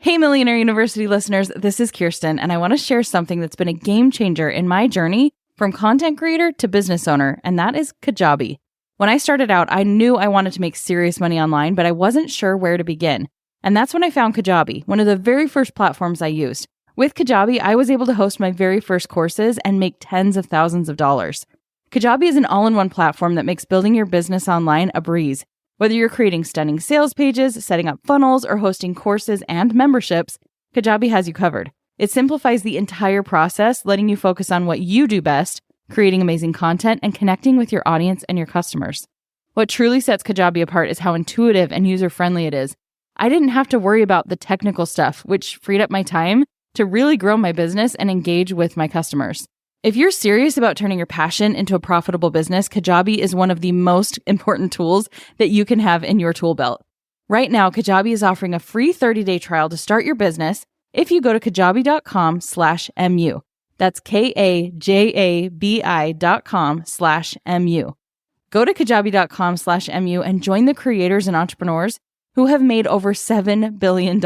Hey, Millionaire University listeners, this is Kirsten, and I want to share something that's been a game changer in my journey from content creator to business owner, and that is Kajabi. When I started out, I knew I wanted to make serious money online, but I wasn't sure where to begin. And that's when I found Kajabi, one of the very first platforms I used. With Kajabi, I was able to host my very first courses and make tens of thousands of dollars. Kajabi is an all-in-one platform that makes building your business online a breeze. Whether you're creating stunning sales pages, setting up funnels, or hosting courses and memberships, Kajabi has you covered. It simplifies the entire process, letting you focus on what you do best, creating amazing content and connecting with your audience and your customers. What truly sets Kajabi apart is how intuitive and user-friendly it is. I didn't have to worry about the technical stuff, which freed up my time to really grow my business and engage with my customers. If you're serious about turning your passion into a profitable business, Kajabi is one of the most important tools that you can have in your tool belt. Right now, Kajabi is offering a free 30-day trial to start your business if you go to kajabi.com/MU. That's KAJABI.com/MU. Go to kajabi.com/MU and join the creators and entrepreneurs who have made over $7 billion.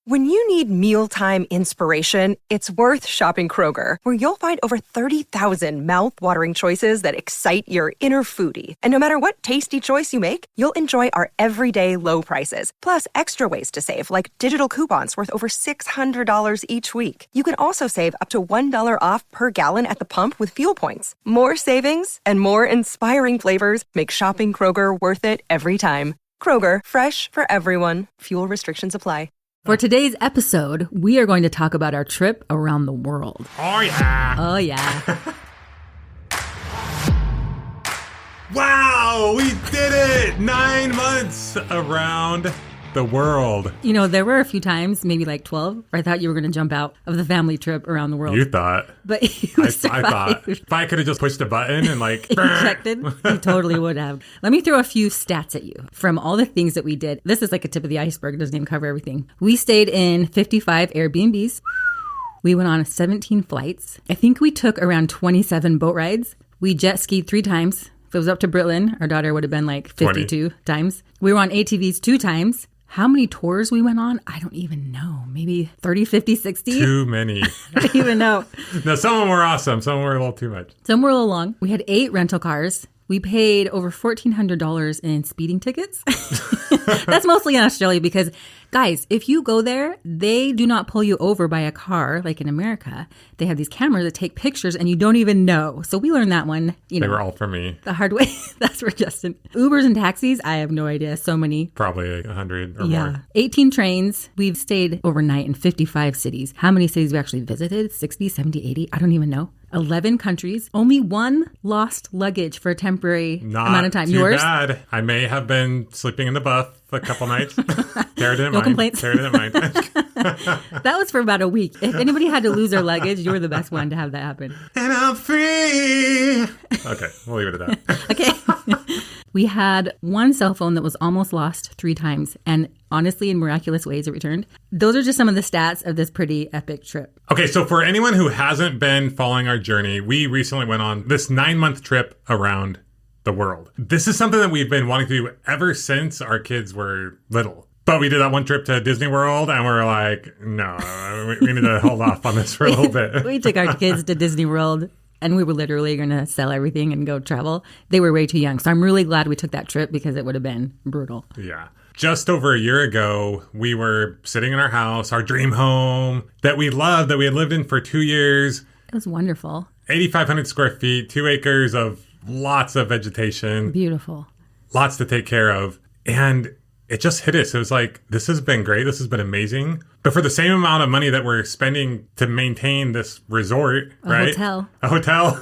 When you need mealtime inspiration, it's worth shopping Kroger, where you'll find over 30,000 mouth-watering choices that excite your inner foodie. And no matter what tasty choice you make, you'll enjoy our everyday low prices, plus extra ways to save, like digital coupons worth over $600 each week. You can also save up to $1 off per gallon at the pump with fuel points. More savings and more inspiring flavors make shopping Kroger worth it every time. Kroger, fresh for everyone. Fuel restrictions apply. For today's episode, we are going to talk about our trip around the world. Oh, yeah. Oh, yeah. Wow, we did it! 9 months around the world. You know, there were a few times, maybe like 12, where I thought you were going to jump out of the family trip around the world. You thought. But you I thought. If I could have just pushed a button and like... ejected, you totally would have. Let me throw a few stats at you from all the things that we did. This is like a tip of the iceberg. It doesn't even cover everything. We stayed in 55 Airbnbs. We went on 17 flights. I think we took around 27 boat rides. We jet skied 3 times. If it was up to Britlin, our daughter would have been like 52 times. We were on ATVs 2 times. How many tours we went on? I don't even know. Maybe 30, 50, 60? Too many. I don't even know. No, some of them were awesome. Some were a little too much. Some were a little long. We had 8 rental cars. We paid over $1,400 in speeding tickets. That's mostly in Australia because, guys, if you go there, they do not pull you over by a car like in America. They have these cameras that take pictures and you don't even know. So we learned that one. They were all for me. The hard way. That's for Justin. Ubers and taxis, I have no idea. So many. Probably 100 or more. 18 trains. We've stayed overnight in 55 cities. How many cities we actually visited? 60, 70, 80? I don't even know. 11 countries. Only 1 lost luggage for a temporary amount of time. Not too Yours? bad. I may have been sleeping in the buff a couple nights. Tara didn't mind. Complaints. Tara didn't mind. That was for about a week. If anybody had to lose their luggage, you were the best one to have that happen. And I'm free. Okay, we'll leave it at that. Okay. We had 1 cell phone that was almost lost 3 times. And honestly, in miraculous ways, it returned. Those are just some of the stats of this pretty epic trip. Okay, so for anyone who hasn't been following our journey, we recently went on this 9-month trip around the world. This is something that we've been wanting to do ever since our kids were little. But we did that one trip to Disney World and we're like, no, we need to hold off on this for a little bit. We took our kids to Disney World and we were literally going to sell everything and go travel. They were way too young. So I'm really glad we took that trip because it would have been brutal. Yeah. Just over a year ago, we were sitting in our house, our dream home that we loved, that we had lived in for 2 years. It was wonderful. 8,500 square feet, 2 acres of lots of vegetation. Beautiful. Lots to take care of. And it just hit us. It was like, this has been great. This has been amazing. But for the same amount of money that we're spending to maintain this resort, right? A hotel,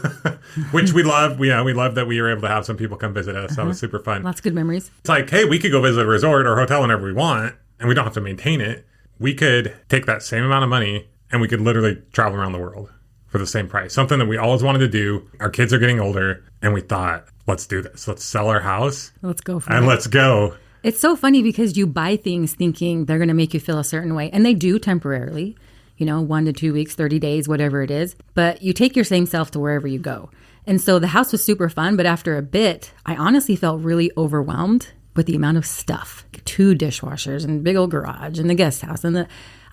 which we love. We love that we were able to have some people come visit us. That was super fun. Lots of good memories. It's like, hey, we could go visit a resort or hotel whenever we want, and we don't have to maintain it. We could take that same amount of money and we could literally travel around the world for the same price. Something that we always wanted to do. Our kids are getting older, and we thought, let's do this. Let's sell our house. Let's go for it. And let's go. It's so funny because you buy things thinking they're going to make you feel a certain way. And they do temporarily, 1 to 2 weeks, 30 days, whatever it is. But you take your same self to wherever you go. And so the house was super fun. But after a bit, I honestly felt really overwhelmed But the amount of stuff, 2 dishwashers and big old garage and the guest house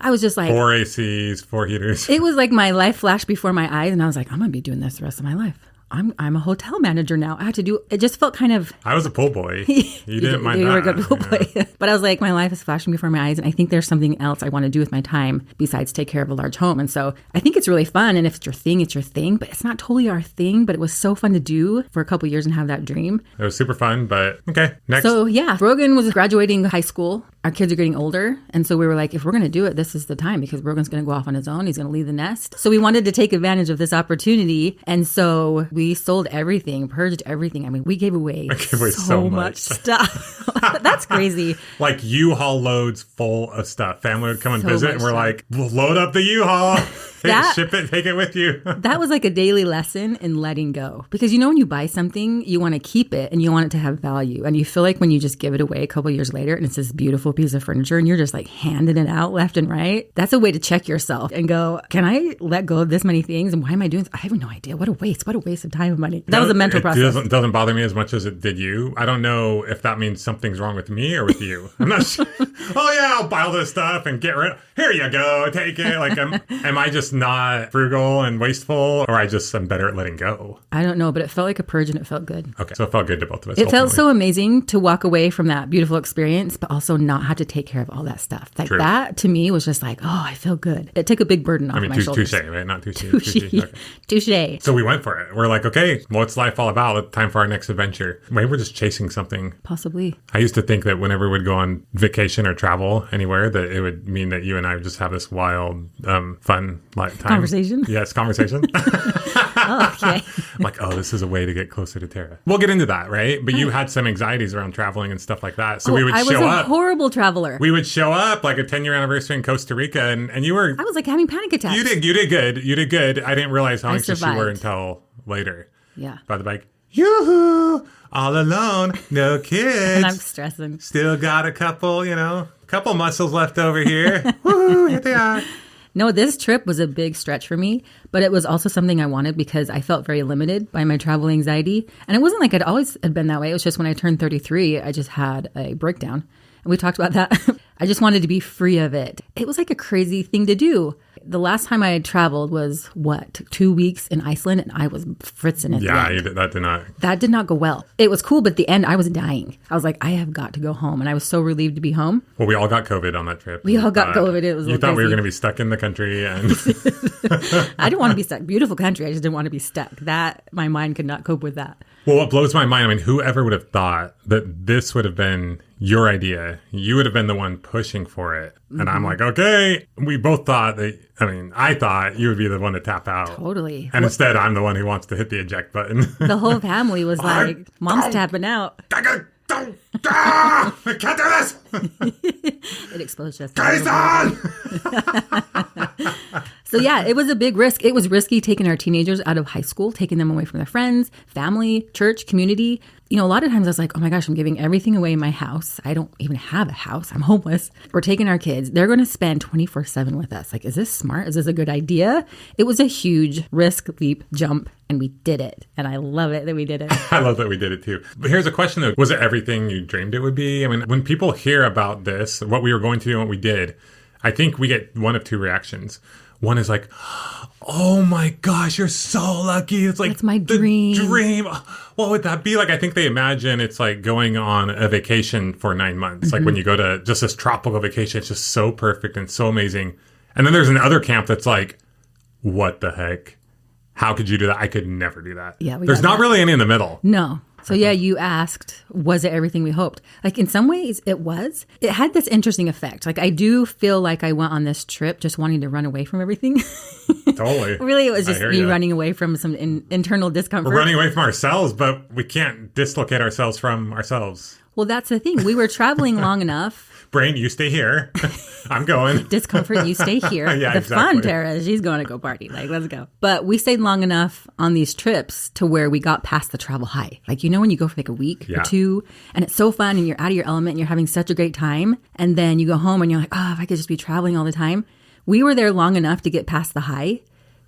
I was just like 4 ACs, 4 heaters. It was like my life flashed before my eyes, and I was like, I'm gonna be doing this the rest of my life. I'm a hotel manager now. I had to do it. Just felt kind of. I was a pool boy. You didn't mind that. You were a good pool boy. But I was like, my life is flashing before my eyes, and I think there's something else I want to do with my time besides take care of a large home. And so I think it's really fun. And if it's your thing, it's your thing. But it's not totally our thing. But it was so fun to do for a couple of years and have that dream. It was super fun. But okay, next. So yeah, Brogan was graduating high school. Our kids are getting older. And so we were like, if we're going to do it, this is the time, because Brogan's going to go off on his own. He's going to leave the nest. So we wanted to take advantage of this opportunity. And so we sold everything, purged everything. I mean, we gave away so much stuff. That's crazy. Like U-Haul loads full of stuff. Family would come and visit, and we're like, we'll load up the U-Haul. Ship it, take it with you. That was like a daily lesson in letting go. Because when you buy something, you want to keep it and you want it to have value. And you feel like when you just give it away a couple years later and it's this beautiful piece of furniture and you're just like handing it out left and right, that's a way to check yourself and go, can I let go of this many things? And why am I doing this? I have no idea. What a waste of time and money. That was a mental process. It doesn't bother me as much as it did you. I don't know if that means something's wrong with me or with you. I'm not sure. Oh yeah, I'll buy all this stuff and get rid of it. Here you go, take it. Like, am I just not frugal and wasteful, or I just am better at letting go? I don't know, but it felt like a purge and it felt good. Okay, so it felt good to both of us. It felt so amazing to walk away from that beautiful experience, but also not have to take care of all that stuff. Like True. That to me was just like, oh, I feel good. It took a big burden off my shoulders. Touche, right? Not touche. Okay. Touche. So we went for it. We're like, okay, what's life all about? Time for our next adventure. Maybe we're just chasing something. Possibly. I used to think that whenever we'd go on vacation or travel anywhere, that it would mean that you and I would just have this wild, fun time. Conversation? Yes, conversation. Oh, okay. I'm like, oh, this is a way to get closer to Tara. We'll get into that, right? But you had some anxieties around traveling and stuff like that. So we would show up. I was a horrible traveler. We would show up like a 10-year anniversary in Costa Rica, and you were... I was like having panic attacks. You did good. You did good. I didn't realize how anxious you were until later. Yeah. By the bike. Yoo-hoo! All alone. No kids. And I'm stressing. Still got a couple muscles left over here. Woo! Here they are. No, this trip was a big stretch for me, but it was also something I wanted because I felt very limited by my travel anxiety. And it wasn't like I'd always had been that way. It was just when I turned 33, I just had a breakdown. And we talked about that. I just wanted to be free of it. It was like a crazy thing to do. The last time I had traveled was, 2 weeks in Iceland, and I was fritzing it. Yeah, that did not go well. It was cool, but at the end, I was dying. I was like, I have got to go home, and I was so relieved to be home. Well, we all got COVID on that trip. We all got COVID. It was You thought crazy. We were going to be stuck in the country, and I didn't want to be stuck. Beautiful country. I just didn't want to be stuck. My mind could not cope with that. Well, what blows my mind, I mean, whoever would have thought that this would have been your idea? You would have been the one pushing for it. And I'm like, okay. We both thought I thought you would be the one to tap out. Totally. And instead, I'm the one who wants to hit the eject button. The whole family was like, Mom's tapping out. I can't do this. It exposed us. Jason! So yeah, it was a big risk. It was risky taking our teenagers out of high school, taking them away from their friends, family, church, community. A lot of times I was like, oh my gosh, I'm giving everything away in my house. I don't even have a house. I'm homeless. We're taking our kids. They're going to spend 24/7 with us. Like, is this smart? Is this a good idea? It was a huge risk, leap, jump, and we did it. And I love it that we did it. I love that we did it too. But here's a question though. Was it everything you dreamed it would be? I mean, when people hear about this, what we were going to do and what we did, I think we get one of two reactions. One is like, oh my gosh, you're so lucky. It's like, it's my dream. What would that be like? I think they imagine it's like going on a vacation for 9 months. Mm-hmm. Like when you go to just this tropical vacation, it's just so perfect and so amazing. And then there's another camp that's like, what the heck? How could you do that? I could never do that. Yeah, there's not really any in the middle. No. So yeah, you asked, was it everything we hoped? Like in some ways it was. It had this interesting effect. Like I do feel like I went on this trip just wanting to run away from everything. Totally. Really, it was just me running away from some internal discomfort. We're running away from ourselves, but we can't dislocate ourselves from ourselves. Well, that's the thing. We were traveling long enough. Brain, you stay here. I'm going. Discomfort, you stay here. Yeah, the exactly. Fun, Tara, she's going to go party. Like, let's go. But we stayed long enough on these trips to where we got past the travel high. Like, when you go for like a week or two, and it's so fun, and you're out of your element, and you're having such a great time, and then you go home, and you're like, oh, if I could just be traveling all the time. We were there long enough to get past the high,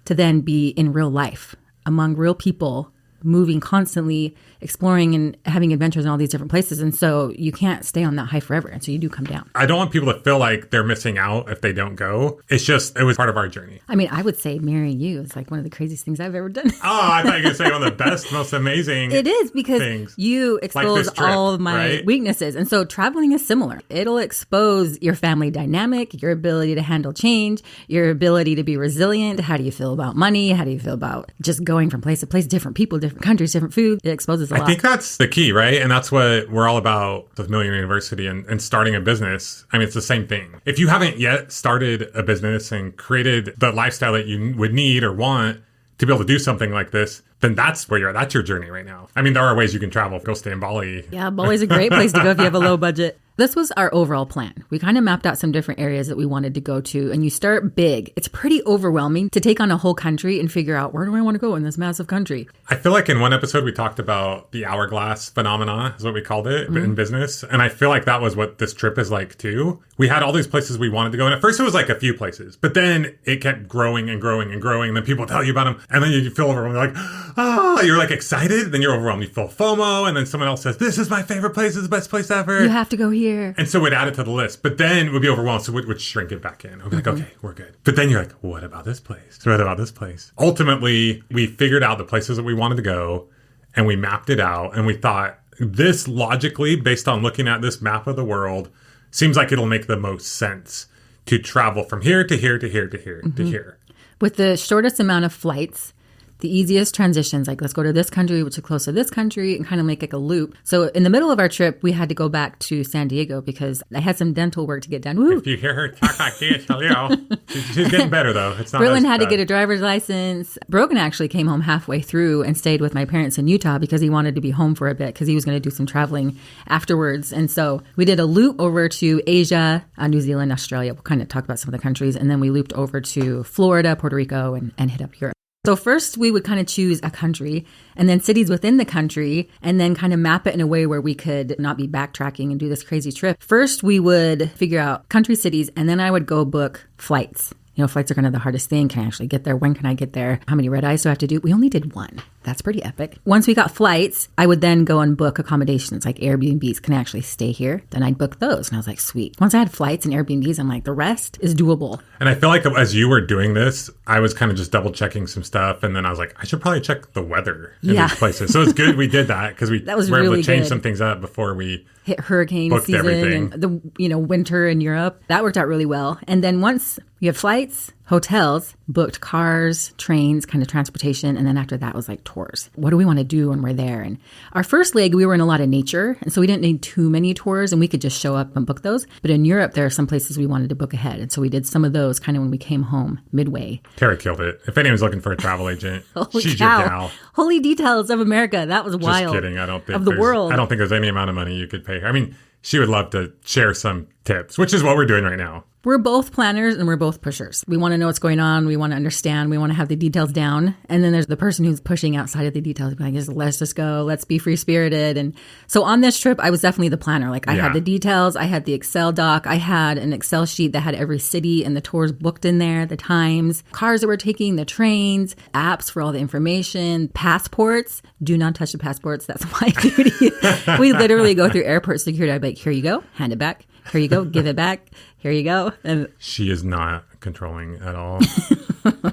to then be in real life, among real people, moving constantly, exploring and having adventures in all these different places. And so you can't stay on that high forever. And so you do come down. I don't want people to feel like they're missing out if they don't go. It's just, it was part of our journey. I mean, I would say marrying you is like one of the craziest things I've ever done. I thought you were going to say one of the best, most amazing It is because things. you expose Like this trip, all of my right? weaknesses. And so traveling is similar. It'll expose your family dynamic, your ability to handle change, your ability to be resilient. How do you feel about money? How do you feel about just going from place to place, different people, different countries, different food? It exposes a lot. I think that's the key, right? And that's what we're all about with Millionaire University and starting a business. I mean, it's the same thing. If you haven't yet started a business and created the lifestyle that you would need or want to be able to do something like this, then that's where you're at. That's your journey right now. I mean, there are ways you can travel. Go stay in Bali. Yeah, Bali's a great place to go if you have a low budget. This was our overall plan. We kind of mapped out some different areas that we wanted to go to, and you start big. It's pretty overwhelming to take on a whole country and figure out, where do I want to go in this massive country? I feel like in one episode we talked about the hourglass phenomena, is what we called it in business. And I feel like that was what this trip is like too. We had all these places we wanted to go. And at first it was like a few places, but then it kept growing and growing and growing. And then people tell you about them. And then you feel overwhelmed. You're like, you're like excited. Then you're overwhelmed. You feel FOMO. And then someone else says, this is my favorite place. It's the best place ever. You have to go here. And so we'd add it to the list, but then we'd be overwhelmed. So we'd shrink it back in. We'd be like, okay, we're good. But then you're like, what about this place? What about this place? Ultimately, we figured out the places that we wanted to go and we mapped it out. And we thought this logically, based on looking at this map of the world, seems like it'll make the most sense to travel from here to here to here to here to here. With the shortest amount of flights, the easiest transitions, like let's go to this country, which is close to this country, and kind of make like a loop. So in the middle of our trip, we had to go back to San Diego because I had some dental work to get done. Woo! If you hear her talk like this, hello. She's getting better though. It's not Berlin as had to bad. get a driver's license. Brogan actually came home halfway through and stayed with my parents in Utah because he wanted to be home for a bit because he was going to do some traveling afterwards. And so we did a loop over to Asia, New Zealand, Australia. We'll kind of talk about some of the countries. And then we looped over to Florida, Puerto Rico, and hit up Europe. So first we would kind of choose a country and then cities within the country and then kind of map it in a way where we could not be backtracking and do this crazy trip. First, we would figure out country, cities, and then I would go book flights. You know, flights are kind of the hardest thing. Can I actually get there? When can I get there? How many red eyes do I have to do? We only did one. That's pretty epic. Once we got flights, I would then go and book accommodations like Airbnbs. Can I actually stay here? Then I'd book those. And I was like, sweet. Once I had flights and Airbnbs, I'm like, the rest is doable. And I feel like as you were doing this, I was kind of just double checking some stuff. And then I was like, I should probably check the weather in these places. So it's good we did that because we That was were able really to change good. some things up before we hit hurricane booked season everything. and the winter in Europe. That worked out really well. And then once you have flights, hotels, booked cars, trains, kind of transportation. And then after that was like tours. What do we want to do when we're there? And our first leg, we were in a lot of nature. And so we didn't need too many tours and we could just show up and book those. But in Europe, there are some places we wanted to book ahead. And so we did some of those kind of when we came home midway. Terry killed it. If anyone's looking for a travel agent, Holy she's cow. your gal. Holy details of America. That was wild. Just kidding. I don't think of the there's- world. I don't think there's any amount of money you could pay her. I mean, she would love to share some tips, which is what we're doing right now. We're both planners and we're both pushers. We want to know what's going on. We want to understand. We want to have the details down. And then there's the person who's pushing outside of the details. Like, let's just go. Let's be free spirited. And so on this trip, I was definitely the planner. Like I had the details. I had the Excel doc. I had an Excel sheet that had every city and the tours booked in there, the times, cars that we're taking, the trains, apps for all the information, passports. Do not touch the passports. That's my duty. We literally go through airport security. I'd be like, here you go. Hand it back. Here you go. Give it back. Here you go. And She is not controlling at all.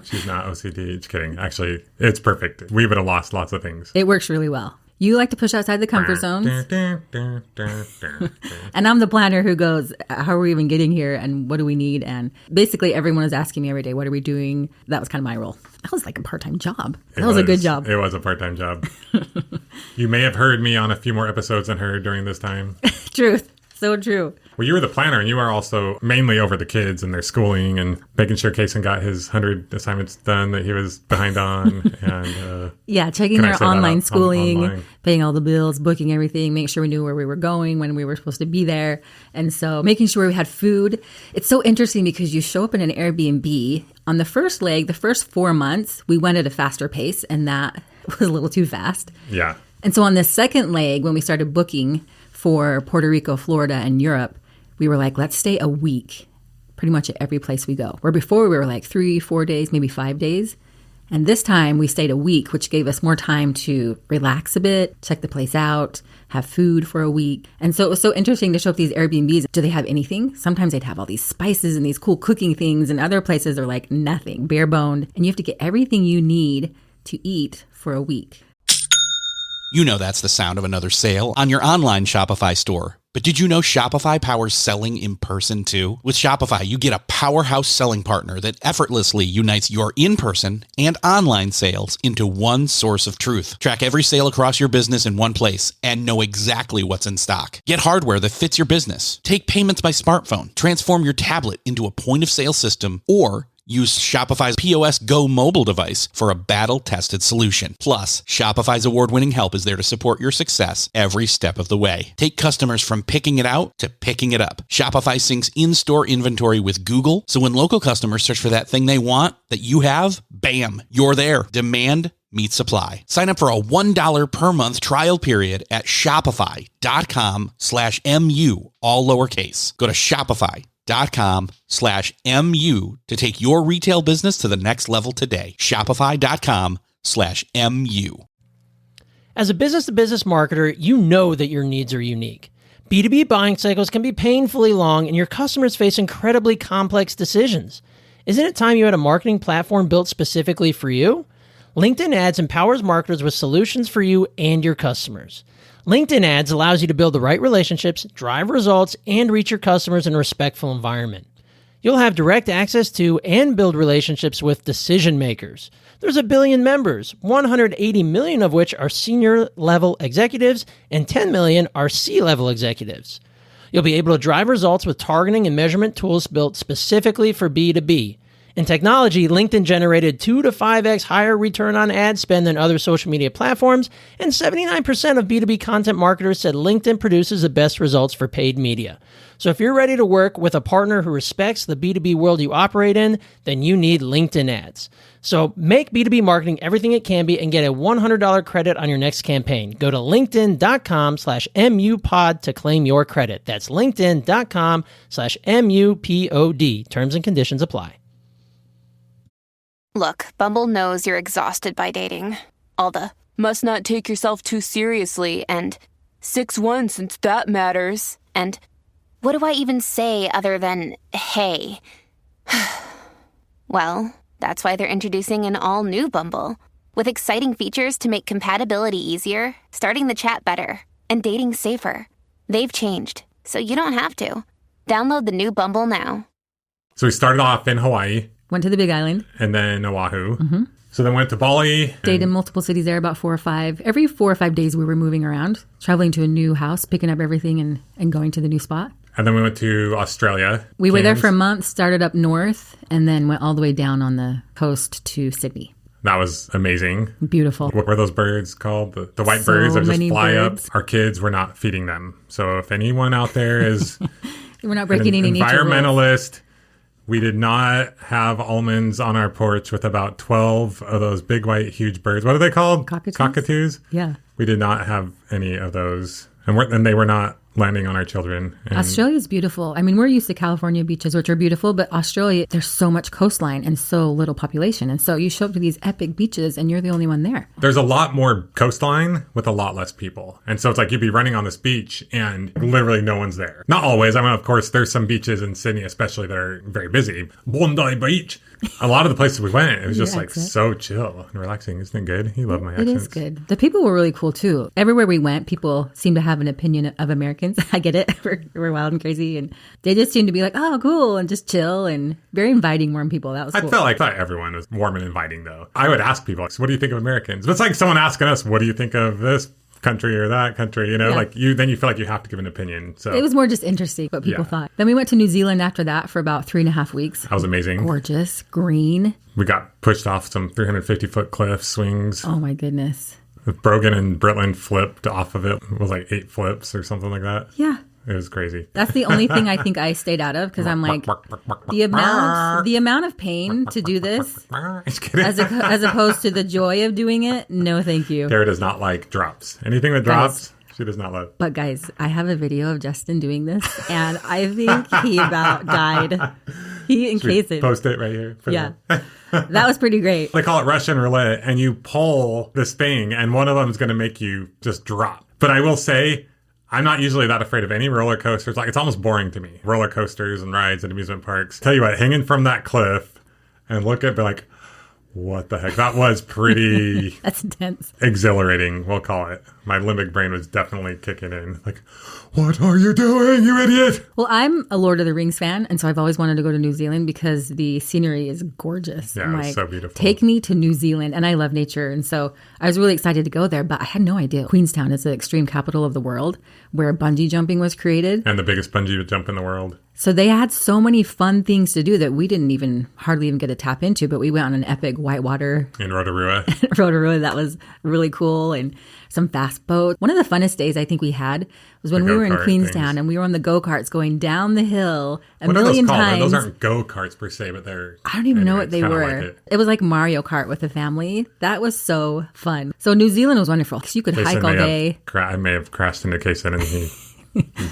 She's not OCD. Just kidding. Actually, it's perfect. We would have lost lots of things. it works really well. You like to push outside the comfort zones. And I'm the planner who goes, how are we even getting here? And what do we need? And basically everyone is asking me every day, what are we doing? That was kind of my role. That was like a part-time job. That was a good job. It was a part-time job. You may have heard me on a few more episodes than her during this time. Truth. So true. Well, you were the planner, and you are also mainly over the kids and their schooling and making sure Kason got his 100 assignments done that he was behind on. And Yeah, checking Can I their say that online out schooling, online? paying all the bills, booking everything, making sure we knew where we were going, when we were supposed to be there. And so making sure we had food. It's so interesting because you show up in an Airbnb. On the first leg, the first 4 months, we went at a faster pace, and that was a little too fast. yeah. And so on the second leg, when we started booking for Puerto Rico, Florida, and Europe, we were like, let's stay a week pretty much at every place we go. Where before we were like 3-4 days, maybe 5 days. And this time we stayed a week, which gave us more time to relax a bit, check the place out, have food for a week. And so it was so interesting to show up these Airbnbs. Do they have anything? Sometimes they'd have all these spices and these cool cooking things, and other places are like nothing, bare boned. And you have to get everything you need to eat for a week. You know that's the sound of another sale on your online Shopify store. But did you know Shopify powers selling in person too? With Shopify, you get a powerhouse selling partner that effortlessly unites your in-person and online sales into one source of truth. Track every sale across your business in one place and know exactly what's in stock. Get hardware that fits your business. Take payments by smartphone. Transform your tablet into a point-of-sale system, or use Shopify's POS Go mobile device for a battle-tested solution. Plus, Shopify's award-winning help is there to support your success every step of the way. Take customers from picking it out to picking it up. Shopify syncs in-store inventory with Google, so when local customers search for that thing they want that you have, bam, you're there. Demand meets supply. Sign up for a $1 per month trial period at shopify.com/MU, all lowercase. Go to shopify.com/MU to take your retail business to the next level today. Shopify.com/MU. As a business-to-business marketer, you know that your needs are unique. B2B buying cycles can be painfully long, and your customers face incredibly complex decisions. Isn't it time you had a marketing platform built specifically for you? LinkedIn Ads empowers marketers with solutions for you and your customers. LinkedIn Ads allows you to build the right relationships, drive results, and reach your customers in a respectful environment. You'll have direct access to and build relationships with decision makers. There's 1 billion members, 180 million of which are senior-level executives, and 10 million are C-level executives. You'll be able to drive results with targeting and measurement tools built specifically for B2B. In technology, LinkedIn generated 2 to 5x higher return on ad spend than other social media platforms, and 79% of B2B content marketers said LinkedIn produces the best results for paid media. So if you're ready to work with a partner who respects the B2B world you operate in, then you need LinkedIn Ads. So make B2B marketing everything it can be and get a $100 credit on your next campaign. Go to linkedin.com/MUPod to claim your credit. That's linkedin.com/MUPOD. Terms and conditions apply. Look, Bumble knows you're exhausted by dating. All the, must not take yourself too seriously, and 6'1" since that matters, and what do I even say other than, hey? Well, that's why they're introducing an all-new Bumble, with exciting features to make compatibility easier, starting the chat better, and dating safer. They've changed, so you don't have to. Download the new Bumble now. So we started off in Hawaii. Went to the Big Island. And then Oahu. Mm-hmm. So then went to Bali. Stayed in multiple cities there, about 4 or 5. Every 4 or 5 days we were moving around, traveling to a new house, picking up everything and going to the new spot. And then we went to Australia. We were there for a month, started up north, and then went all the way down on the coast to Sydney. That was amazing. Beautiful. What were those birds called? The white birds that just fly up. Our kids were not feeding them. So if anyone out there is we're not breaking any environmentalist, we did not have almonds on our porch with about 12 of those big white huge birds. What are they called? Cockatoos? Yeah. We did not have any of those. And they were not landing on our children. And Australia's beautiful. I mean, we're used to California beaches, which are beautiful, but Australia, there's so much coastline and so little population. And so you show up to these epic beaches and you're the only one there. There's a lot more coastline with a lot less people. And so it's like you'd be running on this beach and literally no one's there. Not always. I mean, of course, there's some beaches in Sydney, especially that are very busy. Bondi Beach. A lot of the places we went, it was just like so chill and relaxing. Isn't it good? You love my accents. It is good. The people were really cool too. Everywhere we went, people seemed to have an opinion of Americans. I get it. We're wild and crazy. And they just seemed to be like, oh, cool. And just chill and very inviting, warm people. That was cool. I thought everyone was warm and inviting though. I would ask people, so what do you think of Americans? But it's like someone asking us, what do you think of this country or that country? You know, like then you feel like you have to give an opinion. So it was more just interesting what people thought. Then we went to New Zealand after that for about 3.5 weeks. That was amazing. Gorgeous, green. We got pushed off some 350-foot cliff swings. Oh my goodness. Brogan and Britland flipped off of it. It was like 8 flips or something like that. Yeah. It was crazy. That's the only thing I think I stayed out of because I'm like, the amount of pain to do this as opposed to the joy of doing it. No, thank you. Tara does not like drops. Anything that drops, she does not love. But guys, I have a video of Justin doing this and I think he about died. He encases it. Post it right here. Yeah. That was pretty great. They call it Russian roulette, and you pull this thing, and one of them is going to make you just drop. But I will say, I'm not usually that afraid of any roller coasters. Like, it's almost boring to me. Roller coasters and rides at amusement parks. Tell you what, hanging from that cliff and look at, be like, what the heck? That was pretty That's intense. Exhilarating, we'll call it. My limbic brain was definitely kicking in. Like, what are you doing, you idiot? Well, I'm a Lord of the Rings fan, and so I've always wanted to go to New Zealand because the scenery is gorgeous. Yeah, I'm it's so beautiful. Take me to New Zealand, and I love nature, and so I was really excited to go there, but I had no idea. Queenstown is the extreme capital of the world, where bungee jumping was created. And the biggest bungee jump in the world. So they had so many fun things to do that we didn't hardly even get to tap into, but we went on an epic whitewater In Rotorua. Rotorua. That was really cool. And some fast boats. One of the funnest days I think we had was when we were in Queenstown things. And we were on the go-karts going down the hill a million times. Those aren't go-karts per se, but they're... I don't even know what they were. Like it was like Mario Kart with a family. That was so fun. So New Zealand was wonderful because you could hike all day. I may have crashed into Kason and he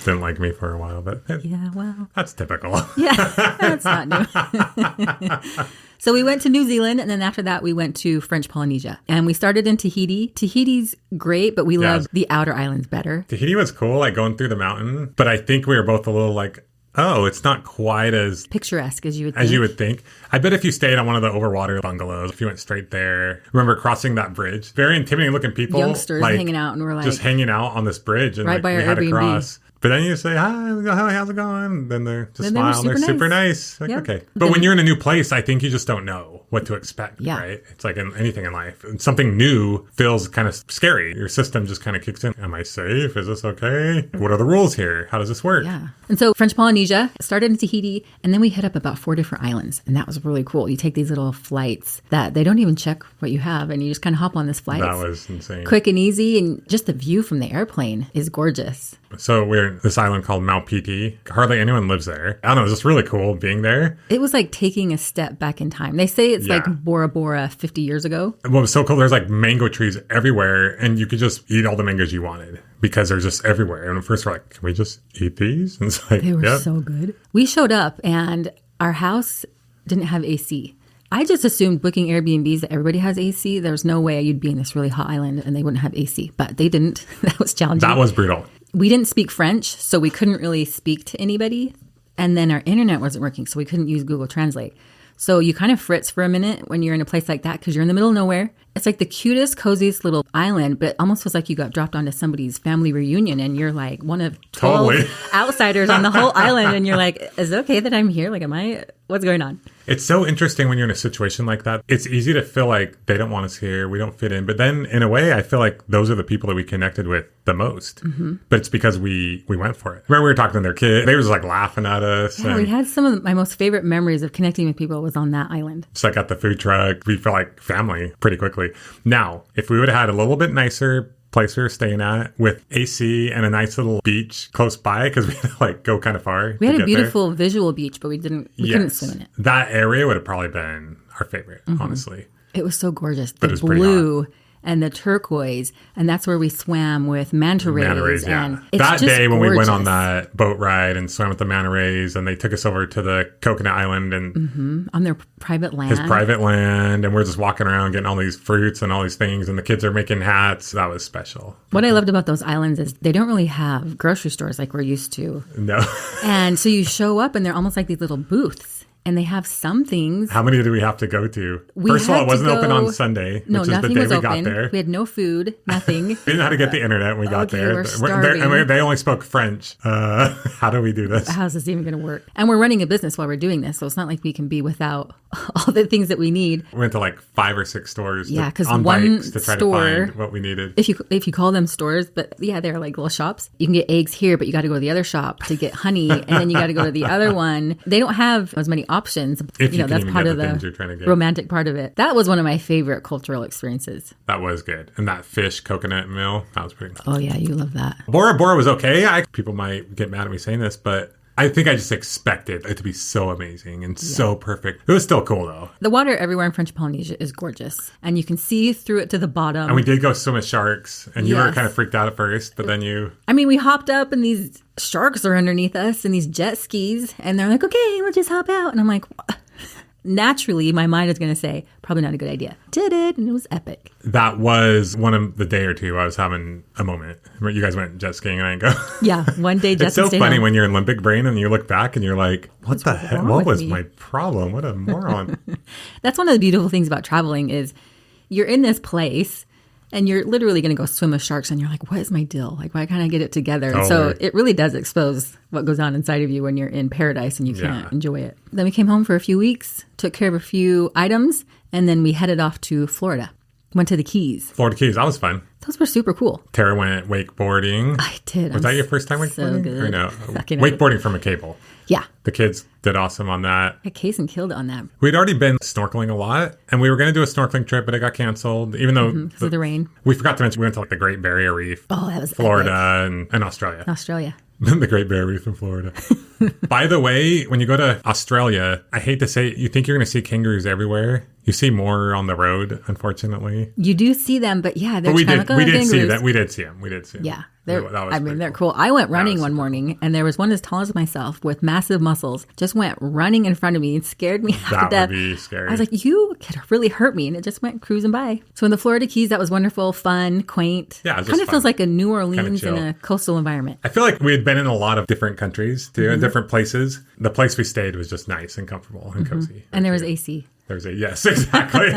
didn't like me for a while, but yeah, well, that's typical. Yeah, that's not new. So we went to New Zealand, and then after that, we went to French Polynesia. And we started in Tahiti. Tahiti's great, but we loved the outer islands better. Tahiti was cool, like going through the mountain. But I think we were both a little like, oh, it's not quite as picturesque as you would think. I bet if you stayed on one of the overwater bungalows, if you went straight there, remember crossing that bridge? Very intimidating looking people. Youngsters hanging out, and we're like... just hanging out on this bridge. And right by our we had Airbnb. to cross. But then you say, hi, how's it going? And then they're just smile. They're super nice. Like, okay. But when you're in a new place, I think you just don't know what to expect, right? It's like in anything in life. Something new feels kind of scary. Your system just kind of kicks in. Am I safe? Is this okay? What are the rules here? How does this work? Yeah. And so French Polynesia started in Tahiti, and then we hit up about 4 different islands. And that was really cool. You take these little flights that they don't even check what you have, and you just kind of hop on this flight. That was insane. Quick and easy, and just the view from the airplane is gorgeous. So we're in this island called Maupiti. Hardly anyone lives there. I don't know, it was just really cool being there. It was like taking a step back in time. They say it's like Bora Bora 50 years ago. What was so cool, there's like mango trees everywhere, and you could just eat all the mangoes you wanted because they're just everywhere. And at first we're like, can we just eat these? And it's like, they were so good. We showed up, and our house didn't have AC. I just assumed booking Airbnbs that everybody has AC. There's no way you'd be in this really hot island and they wouldn't have AC, but they didn't. That was challenging. That was brutal. We didn't speak French, so we couldn't really speak to anybody. And then our internet wasn't working, so we couldn't use Google Translate. So you kind of fritz for a minute when you're in a place like that because you're in the middle of nowhere. It's like the cutest, coziest little island, but it almost feels like you got dropped onto somebody's family reunion and you're like one of 12 outsiders on the whole island. And you're like, is it okay that I'm here? Like, what's going on? It's so interesting when you're in a situation like that. It's easy to feel like they don't want us here. We don't fit in. But then in a way, I feel like those are the people that we connected with the most. Mm-hmm. But it's because we went for it. Remember we were talking to their kids. They were just like laughing at us. Yeah, we had some of my most favorite memories of connecting with people was on that island. It's like at the food truck. We felt like family pretty quickly. Now, if we would have had a little bit nicer place we were staying at with AC and a nice little beach close by because we had to like go kind of far. We had a beautiful visual beach, but we couldn't swim in it. That area would have probably been our favorite, honestly. It was so gorgeous. But the blue and the turquoise, and that's where we swam with manta rays. Yeah. And that day when gorgeous. we went on that boat ride and swam with the manta rays, and they took us over to the coconut island and on their private land. His private land, and we're just walking around getting all these fruits and all these things, and the kids are making hats. That was special. What I loved about those islands is they don't really have grocery stores like we're used to. No. And so you show up and they're almost like these little booths. And they have some things. How many did we have to go to? First of all, it wasn't open on Sunday, which is the day we got there. We had no food, nothing. We didn't know how to get the internet when we got there. We're starving. They only spoke French. How do we do this? How's this even going to work? And we're running a business while we're doing this, so it's not like we can be without all the things that we need. We went to like 5 or 6 stores because on one bikes to try store, to find what we needed. If you call them stores, but yeah, they're like little shops. You can get eggs here, but you got to go to the other shop to get honey, and then you got to go to the other one. They don't have as many options. That's part of the romantic part of it. That was one of my favorite cultural experiences. That was good. And that fish coconut meal, that was pretty good. Oh, yeah, you love that. Bora Bora was okay. People might get mad at me saying this, but I think I just expected it to be so amazing and so perfect. It was still cool, though. The water everywhere in French Polynesia is gorgeous. And you can see through it to the bottom. And we did go swim with sharks. And you were kind of freaked out at first, but then you... I mean, we hopped up and these sharks are underneath us and these jet skis. And they're like, okay, we'll just hop out. And I'm like... Naturally, my mind is going to say, probably not a good idea. Did it, and it was epic. That was one of the day or two I was having a moment. You guys went jet skiing and I didn't go. Yeah, one day Justin It's so funny home. when you're in limbic brain and you look back and you're like, what the heck? What was me? my problem? What a moron. That's one of the beautiful things about traveling is you're in this place and you're literally going to go swim with sharks and you're like, what is my deal? Like, why can't I get it together? And so it really does expose what goes on inside of you when you're in paradise and you can't enjoy it. Then we came home for a few weeks, took care of a few items, and then we headed off to Florida. Went to the Keys. Florida Keys, that was fun. Those were super cool. Tara went wakeboarding. I did. Was that your first time wakeboarding? So good. Or no? Wakeboarding from a cable. Yeah. The kids did awesome on that. I case and killed on that. We'd already been snorkeling a lot, and we were going to do a snorkeling trip, but it got canceled, even though... Because of the rain. We forgot to mention we went to like the Great Barrier Reef. Oh, that was Florida and Australia. Australia. The Great Barrier Reef in Florida. By the way, when you go to Australia, I hate to say it, you think you're going to see kangaroos everywhere. You see more on the road, unfortunately. You do see them, but yeah, they're but we trying to we did see that. We did see them. Yeah. They're cool. I went running one morning, and there was one as tall as myself with massive muscles. Just went running in front of me and scared me half to death. That would be scary. I was like, you could really hurt me, and it just went cruising by. So in the Florida Keys, that was wonderful, fun, quaint. Yeah, it was kind of fun. feels like a New Orleans chill. in a coastal environment. I feel like we had been in a lot of different countries, too, in different places. The place we stayed was just nice and comfortable and cozy. And there was AC. Yes, exactly.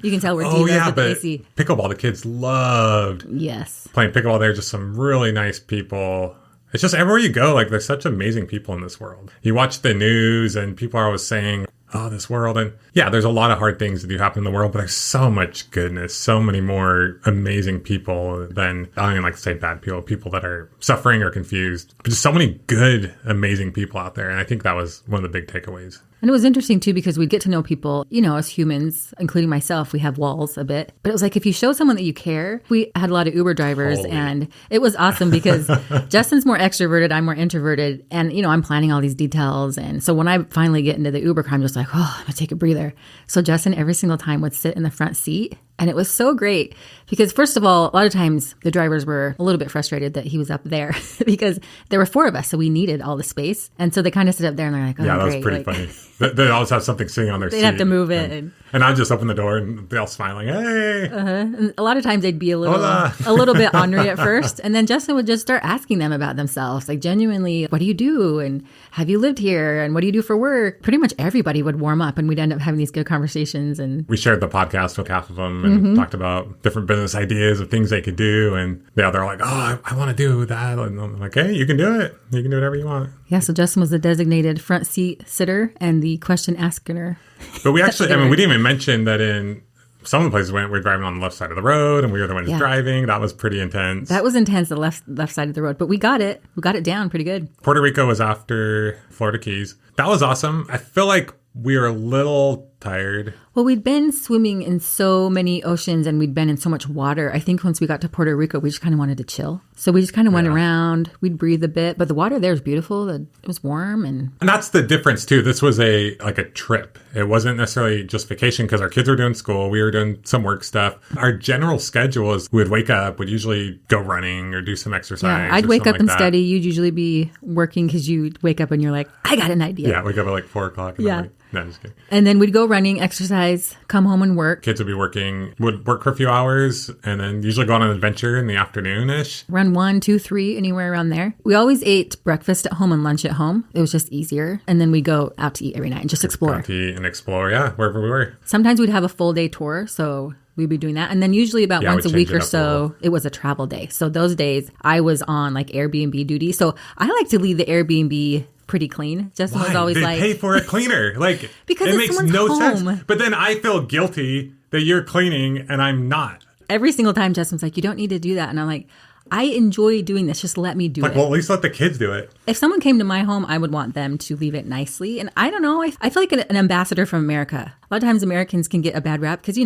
You can tell we're divas with the AC. Pickleball, the kids loved Yes. playing pickleball. They're just some really nice people. It's just everywhere you go, like there's such amazing people in this world. You watch the news and people are always saying, oh, this world. And yeah, there's a lot of hard things that do happen in the world, but there's so much goodness, so many more amazing people than, I don't even like to say bad people, people that are suffering or confused. But just so many good, amazing people out there. And I think that was one of the big takeaways. And it was interesting, too, because we'd get to know people, you know, as humans, including myself, we have walls a bit. But it was like if you show someone that you care, we had a lot of Uber drivers and it was awesome because Justin's more extroverted, I'm more introverted. And, you know, I'm planning all these details. And so when I finally get into the Uber car, I'm just like, oh, I'm going to take a breather. So Justin every single time would sit in the front seat. And it was so great because, first of all, a lot of times the drivers were a little bit frustrated that he was up there because there were 4 of us, so we needed all the space. And so they kind of sit up there and they're like, oh, yeah, that great. was pretty funny. They always have something sitting on their seat. They'd have to move it. And I'd just open the door and they're all smiling, hey. And a lot of times they'd be a little bit ornery at first. And then Justin would just start asking them about themselves, like genuinely, what do you do? And have you lived here? And what do you do for work? Pretty much everybody would warm up and we'd end up having these good conversations. And we shared the podcast with half of them and talked about different business ideas of things they could do. And yeah, they're like, oh, I want to do that. And I'm like, hey, you can do it. You can do whatever you want. Yeah, so Justin was the designated front seat sitter and the question asker. But we actually, I mean, we didn't even mention that in some of the places we were driving on the left side of the road and we were the ones driving. That was pretty intense. That was intense, the left side of the road. But we got it. We got it down pretty good. Puerto Rico was after Florida Keys. That was awesome. I feel like we were a little tired. Well, we'd been swimming in so many oceans and we'd been in so much water. I think once we got to Puerto Rico, we just kind of wanted to chill. So we just kind of went around. We'd breathe a bit. But the water there is beautiful. It was warm. And that's the difference, too. This was a trip. It wasn't necessarily just vacation because our kids were doing school. We were doing some work stuff. Our general schedule is we would wake up, would usually go running or do some exercise. Yeah, I'd wake up and study. You'd usually be working because you'd wake up and you're like, I got an idea. Yeah, wake up at like 4 o'clock in the morning. No, I'm just kidding. And then we'd go running, exercise, come home and work. Kids would be would work for a few hours and then usually go on an adventure in the afternoon-ish. Run 1, 2, 3, anywhere around there. We always ate breakfast at home and lunch at home. It was just easier. And then we'd go out to eat every night and just explore. Out to eat and explore, yeah, wherever we were. Sometimes we'd have a full day tour, so we'd be doing that. And then usually about once a week or so, it was a travel day. So those days I was on like Airbnb duty. So I like to leave the Airbnb pretty clean. Justin was always like, pay for a cleaner. Like, because it makes no home. sense. But then I feel guilty that you're cleaning and I'm not. Every single time Justin's like, you don't need to do that. And I'm like, I enjoy doing this. Just let me do it. Well, at least let the kids do it. If someone came to my home, I would want them to leave it nicely. And I don't know, I feel like an ambassador from America. A lot of times Americans can get a bad rap because,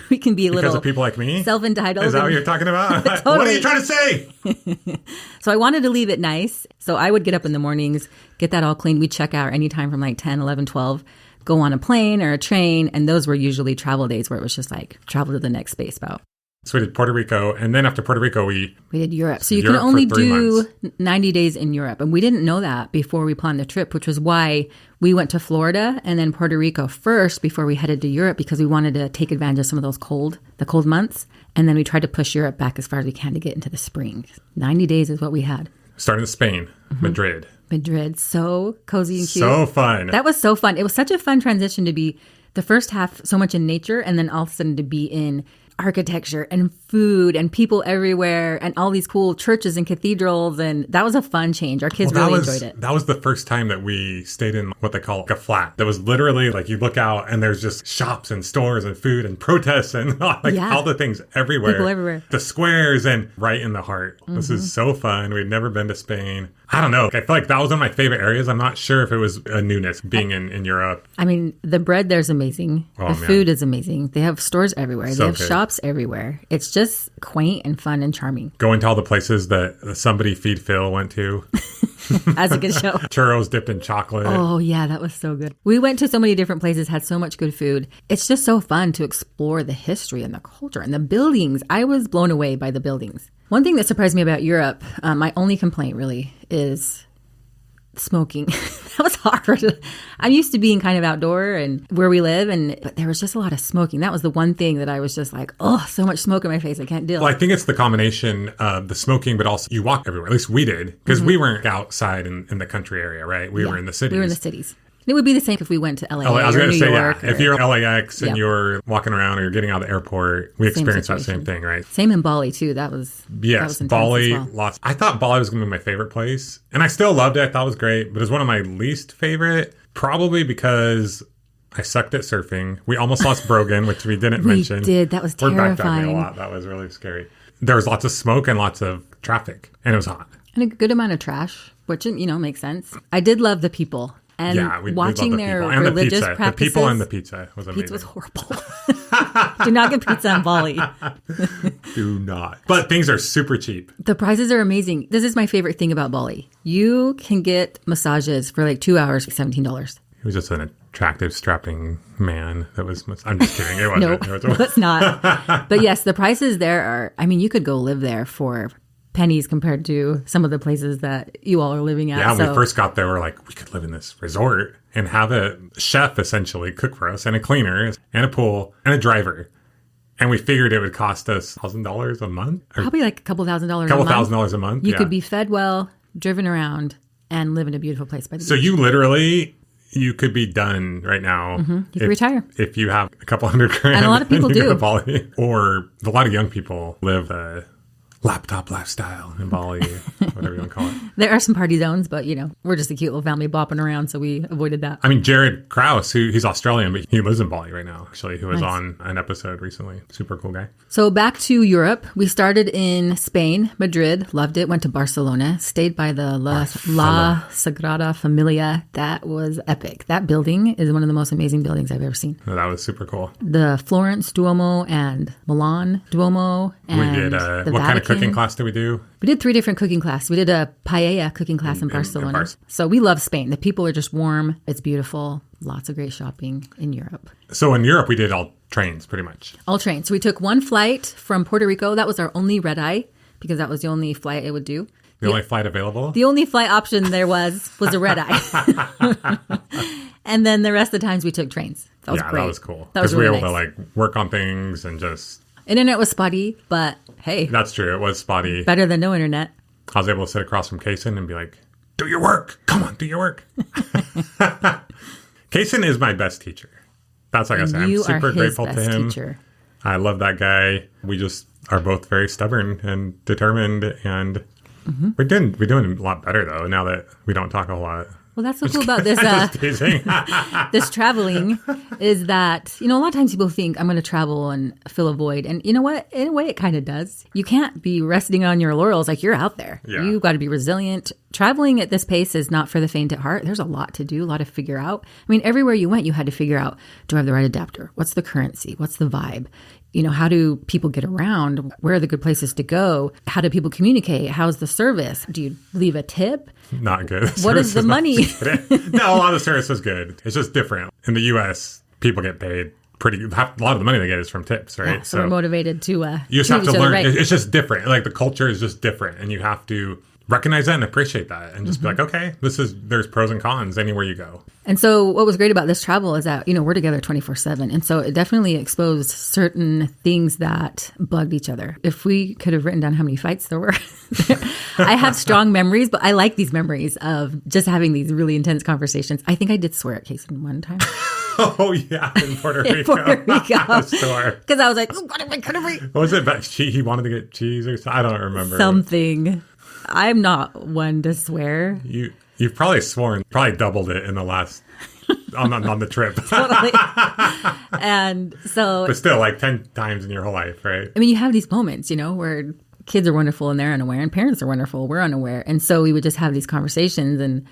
we can be a little... Because of people like me? Self-entitled. Is that what you're talking about? Totally. What are you trying to say? So I wanted to leave it nice. So I would get up in the mornings, get that all clean. We'd check out anytime from like 10, 11, 12, go on a plane or a train. And those were usually travel days where it was just like travel to the next space boat. So we did Puerto Rico, and then after Puerto Rico, we did Europe. So you Europe can only for 3 do months. 90 days in Europe. And we didn't know that before we planned the trip, which was why we went to Florida and then Puerto Rico first before we headed to Europe, because we wanted to take advantage of some of those cold months. And then we tried to push Europe back as far as we can to get into the spring. 90 days is what we had. Starting in Spain, Madrid. Madrid, so cozy and cute. So fun. That was so fun. It was such a fun transition to be the first half so much in nature and then all of a sudden to be in architecture and food and people everywhere and all these cool churches and cathedrals. And that was a fun change. Our kids really enjoyed it. That was the first time that we stayed in what they call a flat. That was literally like you look out and there's just shops and stores and food and protests and all the things everywhere. People everywhere. The squares and right in the heart. This is so fun. We'd never been to Spain. I don't know. I feel like that was one of my favorite areas. I'm not sure if it was a newness being in Europe. I mean, the bread there's amazing. The food is amazing. They have stores everywhere. So they have good. shops everywhere. It's just quaint and fun and charming. Going to all the places that Somebody Feed Phil went to. That's a good show. Churros dipped in chocolate. Oh, yeah, that was so good. We went to so many different places, had so much good food. It's just so fun to explore the history and the culture and the buildings. I was blown away by the buildings. One thing that surprised me about Europe, my only complaint really is smoking. That was hard. I'm used to being kind of outdoor and where we live, but there was just a lot of smoking. That was the one thing that I was just like, oh, so much smoke in my face. I can't deal. Well, I think it's the combination of the smoking, but also you walk everywhere. At least we did, because we weren't outside in the country area, right? We were in the cities. We were in the cities. It would be the same if we went to LA I was or going to New say, York. If you're LAX and you're walking around or you're getting out of the airport, we experienced that same thing, right? Same in Bali, too. That was Yes, intense Bali, as well. lots. I thought Bali was going to be my favorite place, and I still loved it. I thought it was great, but it was one of my least favorite, probably because I sucked at surfing. We almost lost Brogan, which we didn't mention. We did. That was terrifying. We're backpacking a lot. That was really scary. There was lots of smoke and lots of traffic, and it was hot. And a good amount of trash, which, makes sense. I did love the people. And we watching love the their people. And religious the pizza. practices. The people and the pizza was amazing. Pizza was horrible. Do not get pizza in Bali. Do not. But things are super cheap. The prices are amazing. This is my favorite thing about Bali. You can get massages for like 2 hours for $17. He was just an attractive, strapping man. I'm just kidding. It wasn't. No, it's not. But yes, the prices there are, you could go live there for pennies compared to some of the places that you all are living at. Yeah, when we first got there, we're like, we could live in this resort and have a chef essentially cook for us and a cleaner and a pool and a driver. And we figured it would cost us $1,000 a month. Probably like a couple $1,000 a month. $1,000 a month. You could be fed well, driven around, and live in a beautiful place by the beach. So you could be done right now. You could retire. If you have a couple $100,000. And a lot of people do. Bali. Or a lot of young people live a laptop lifestyle in Bali, whatever you want to call it. There are some party zones, but we're just a cute little family bopping around, so we avoided that. Jared Krause, he's Australian, but he lives in Bali right now, actually, who was on an episode recently. Super cool guy. So back to Europe. We started in Spain, Madrid, loved it, went to Barcelona, stayed by the La Sagrada Familia. That was epic. That building is one of the most amazing buildings I've ever seen. Oh, that was super cool. The Florence Duomo and Milan Duomo and we did the what kind of Vatican. cooking class did we do? We did 3 different cooking classes. We did a paella cooking class in Barcelona. So we love Spain. The people are just warm. It's beautiful. Lots of great shopping in Europe. So in Europe, we did all trains pretty much. All trains. So we took one flight from Puerto Rico. That was our only red eye because that was the only flight it would do. The only flight available? The only flight option there was a red eye. And then the rest of the times we took trains. That was great. That was cool. That was really really we were nice. able to work on things and just... Internet was spotty, but hey. That's true. It was spotty. Better than no internet. I was able to sit across from Kaysen and be like, do your work. Come on, do your work. Kaysen is my best teacher. That's like I said. I'm super grateful to him. Teacher. I love that guy. We just are both very stubborn and determined, and we're doing a lot better though now that we don't talk a whole lot. Well, Well, that's so cool about this this traveling is that, a lot of times people think I'm going to travel and fill a void. And you know what? In a way, it kind of does. You can't be resting on your laurels. Like, you're out there. Yeah. You've got to be resilient. Traveling at this pace is not for the faint at heart. There's a lot to do, a lot to figure out. I mean, everywhere you went, you had to figure out, do I have the right adapter? What's the currency? What's the vibe? How do people get around? Where are the good places to go? How do people communicate? How's the service? Do you leave a tip? Not good. What is the money? No, a lot of the service is good. It's just different. In the U.S., people get paid a lot of the money they get is from tips, right? Yeah, so we're motivated to you just have to learn. Right. It's just different. Like, the culture is just different, and you have to recognize that and appreciate that, and just be like, okay, there's pros and cons anywhere you go. And so what was great about this travel is that, we're together 24/7. And so it definitely exposed certain things that bugged each other. If we could have written down how many fights there were, I have strong memories, but I like these memories of just having these really intense conversations. I think I did swear at Kason one time. Oh, yeah, in Puerto Rico. In Puerto Rico. Sure. Because I was like, oh, God, am I going to be? What was it about? He wanted to get cheese or something? I don't remember. Something. I'm not one to swear. You've probably sworn, probably doubled it in the last, on the trip. Totally. And so. But still, like 10 times in your whole life, right? I mean, you have these moments, where kids are wonderful and they're unaware, and parents are wonderful, we're unaware. And so we would just have these conversations, and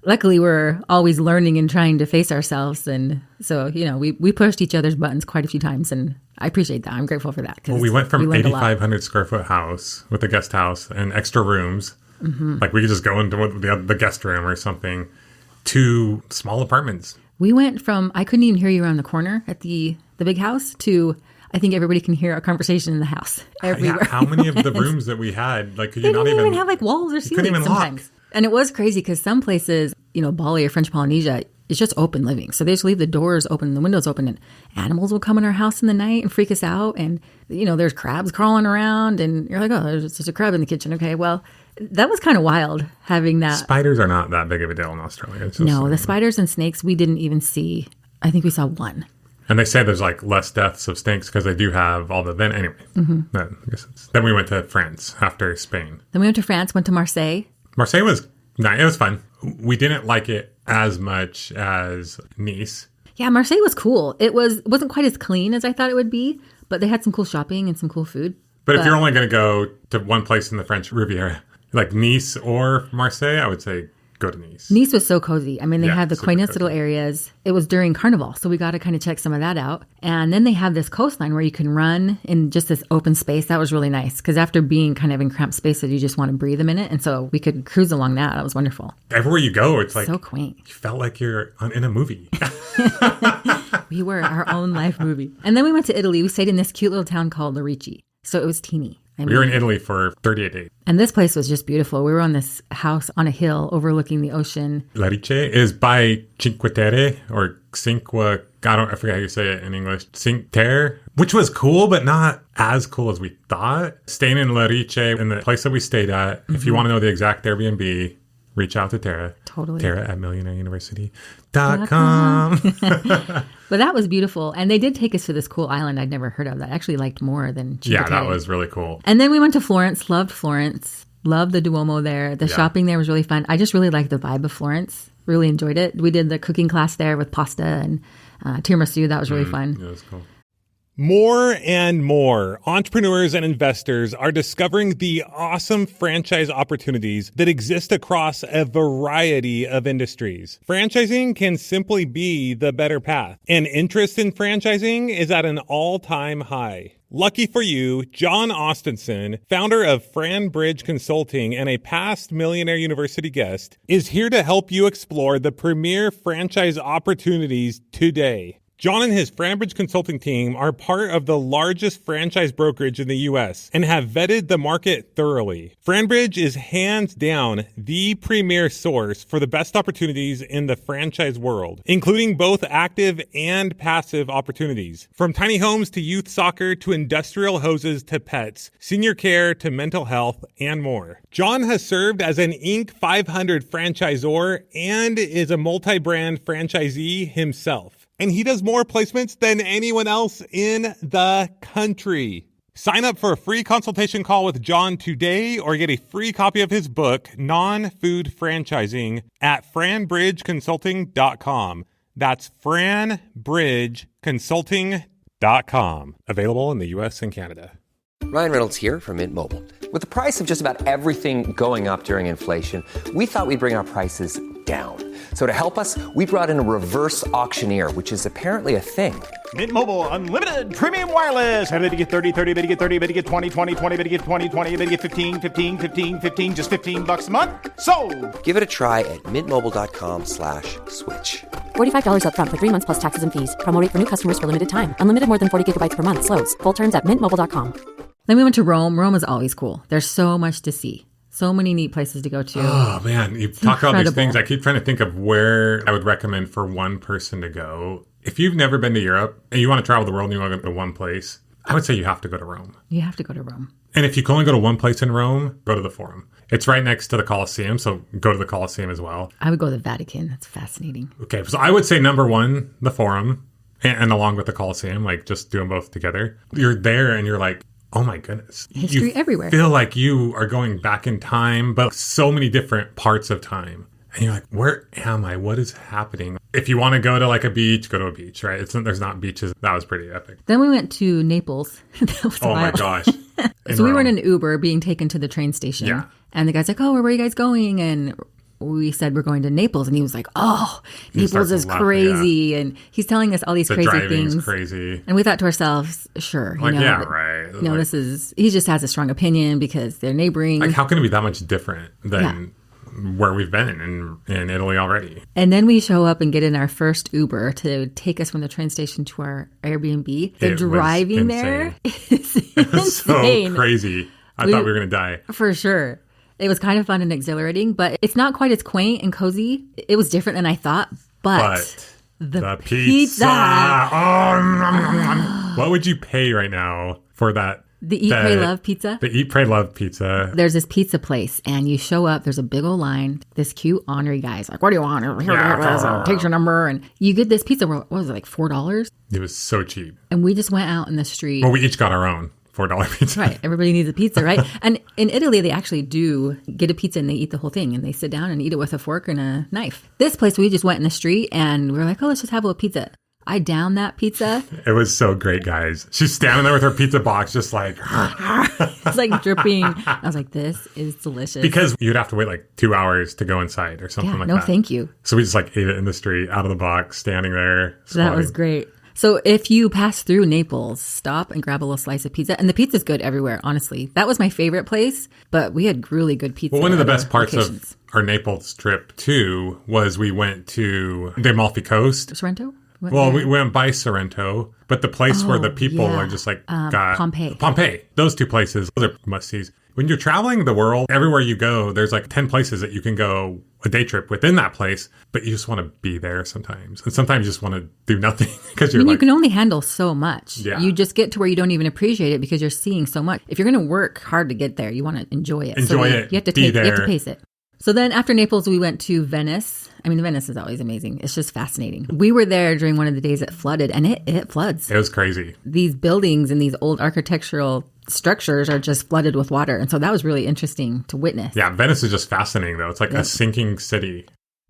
luckily we're always learning and trying to face ourselves. And so, we pushed each other's buttons quite a few times, and I appreciate that. I'm grateful for that. Well, we went from 8,500 square foot house with a guest house and extra rooms. Mm-hmm. Like, we could just go into the guest room or something, to small apartments. We went from, I couldn't even hear you around the corner at the big house, to I think everybody can hear our conversation in the house everywhere. Yeah, how many of the rooms that we had, like, could you not even... They didn't even have, like, walls or ceilings sometimes. Lock. And it was crazy because some places, Bali or French Polynesia, it's just open living. So they just leave the doors open and the windows open, and animals will come in our house in the night and freak us out. And, there's crabs crawling around, and you're like, oh, there's just a crab in the kitchen. Okay, well, that was kind of wild having that. Spiders are not that big of a deal in Australia. No, the spiders and snakes we didn't even see. I think we saw one. And they say there's like less deaths of snakes because they do have all the vent. Anyway, then we went to France after Spain. Then we went to France, went to Marseille. Marseille was nice. It was fun. We didn't like it as much as Nice. Yeah, Marseille was cool. It wasn't quite as clean as I thought it would be, but they had some cool shopping and some cool food. But if you're only going to go to one place in the French Riviera, like Nice or Marseille, I would say go to Nice. Nice was so cozy. I mean, they had the quaintest little areas. It was during Carnival, so we got to kind of check some of that out. And then they have this coastline where you can run in just this open space. That was really nice because after being kind of in cramped spaces, you just want to breathe a minute. And so we could cruise along that. That was wonderful. Everywhere you go, it's like so quaint. You felt like you're in a movie. We were our own life movie. And then we went to Italy. We stayed in this cute little town called Lerici. So it was teeny. We were in Italy for 38 days. And this place was just beautiful. We were on this house on a hill overlooking the ocean. Lerici is by Cinque Terre or Cinque, I forget how you say it in English, Cinque Terre, which was cool, but not as cool as we thought. Staying in Lerici, in the place that we stayed at, if you want to know the exact Airbnb, reach out to Tara. Totally. Tara at millionaireuniversity.com. But that was beautiful. And they did take us to this cool island I'd never heard of that I actually liked more than Cinque Terre. Yeah, that was really cool. And then we went to Florence. Loved Florence. Loved the Duomo there. The shopping there was really fun. I just really liked the vibe of Florence. Really enjoyed it. We did the cooking class there with pasta and tiramisu. That was really fun. Yeah, that was cool. More and more entrepreneurs and investors are discovering the awesome franchise opportunities that exist across a variety of industries. Franchising can simply be the better path, and interest in franchising is at an all-time high. Lucky for you, John Austenson, founder of FranBridge Consulting and a past Millionaire University guest, is here to help you explore the premier franchise opportunities today. John and his FranBridge Consulting team are part of the largest franchise brokerage in the U.S. and have vetted the market thoroughly. FranBridge is hands down the premier source for the best opportunities in the franchise world, including both active and passive opportunities. From tiny homes to youth soccer to industrial hoses to pets, senior care to mental health, and more. John has served as an Inc. 500 franchisor and is a multi-brand franchisee himself. And he does more placements than anyone else in the country. Sign up for a free consultation call with John today or get a free copy of his book, Non-Food Franchising, at franbridgeconsulting.com. That's franbridgeconsulting.com. Available in the U.S. and Canada. Ryan Reynolds here from Mint Mobile. With the price of just about everything going up during inflation, we thought we'd bring our prices down. So to help us, we brought in a reverse auctioneer, which is apparently a thing. Mint Mobile Unlimited Premium Wireless. How to get 30, 30, bit to get 30, bit to get 20, 20, 20, bit to get 20, 20, bit to get 15, 15, 15, 15, just $15 a month? Sold! Give it a try at mintmobile.com/switch. $45 up front for 3 months plus taxes and fees. Promo rate for new customers for limited time. Unlimited more than 40 gigabytes per month. Slows full terms at mintmobile.com. Then we went to Rome. Rome is always cool. There's so much to see. So many neat places to go to. Oh, man. You talk about these things. I keep trying to think of where I would recommend for one person to go. If you've never been to Europe and you want to travel the world and you want to go to one place, I would say you have to go to Rome. You have to go to Rome. And if you can only go to one place in Rome, go to the Forum. It's right next to the Colosseum, so go to the Colosseum as well. I would go to the Vatican. That's fascinating. Okay, so I would say number one, the Forum, and along with the Colosseum, like just do them both together. You're there and you're like, oh my goodness. History everywhere. Feel like you are going back in time, but so many different parts of time. And you're like, where am I? What is happening? If you want to go to like a beach, go to a beach, right? There's not beaches. That was pretty epic. Then we went to Naples. That was oh wild. My gosh. So we were in an Uber being taken to the train station. Yeah. And the guy's like, oh, where are you guys going? And we said we're going to Naples. And he was like, oh, Naples is crazy. Yeah. And he's telling us all these crazy things. Crazy. And we thought to ourselves, sure. Like, yeah, right. You know, he just has a strong opinion because they're neighboring. Like, how can it be that much different than where we've been in Italy already? And then we show up and get in our first Uber to take us from the train station to our Airbnb. The driving there is insane. So crazy. I thought we were going to die. For sure. It was kind of fun and exhilarating, but it's not quite as quaint and cozy. It was different than I thought, but the pizza. Oh, what would you pay right now for that? The Eat, Pray, Love pizza? The Eat, Pray, Love pizza. There's this pizza place, and you show up, there's a big old line. This cute, ornery guy's like, what do you want? Takes your number, and you get this pizza. What was it, like $4? It was so cheap. And we just went out in the street. Well, we each got our own $4 pizza. Right. Everybody needs a pizza, right? And in Italy, they actually do get a pizza and they eat the whole thing, and they sit down and eat it with a fork and a knife. This place, we just went in the street, and we were like, oh, let's just have a little pizza. I downed that pizza. It was so great, guys. She's standing there with her pizza box, just like... It's like dripping. I was like, this is delicious. Because you'd have to wait like 2 hours to go inside or something like that. No, thank you. So we just like ate it in the street, out of the box, standing there. That was great. So if you pass through Naples, stop and grab a little slice of pizza. And the pizza's good everywhere, honestly. That was my favorite place, but we had really good pizza. Well, one of the best parts of our Naples trip, too, was we went to the Amalfi Coast. Sorrento? Well, we went by Sorrento, but the place where the people are just like... Pompeii. Those two places, those are must-sees. When you're traveling the world, everywhere you go, there's like 10 places that you can go a day trip within that place, but you just want to be there sometimes. And sometimes you just want to do nothing because you can only handle so much. Yeah. You just get to where you don't even appreciate it because you're seeing so much. If you're going to work hard to get there, you want to enjoy it. You have to pace it. So then after Naples, we went to Venice. I mean, Venice is always amazing. It's just fascinating. We were there during one of the days it flooded, and it floods. It was crazy. These buildings and these old architectural structures are just flooded with water. And so that was really interesting to witness. Yeah, Venice is just fascinating, though. It's like a sinking city.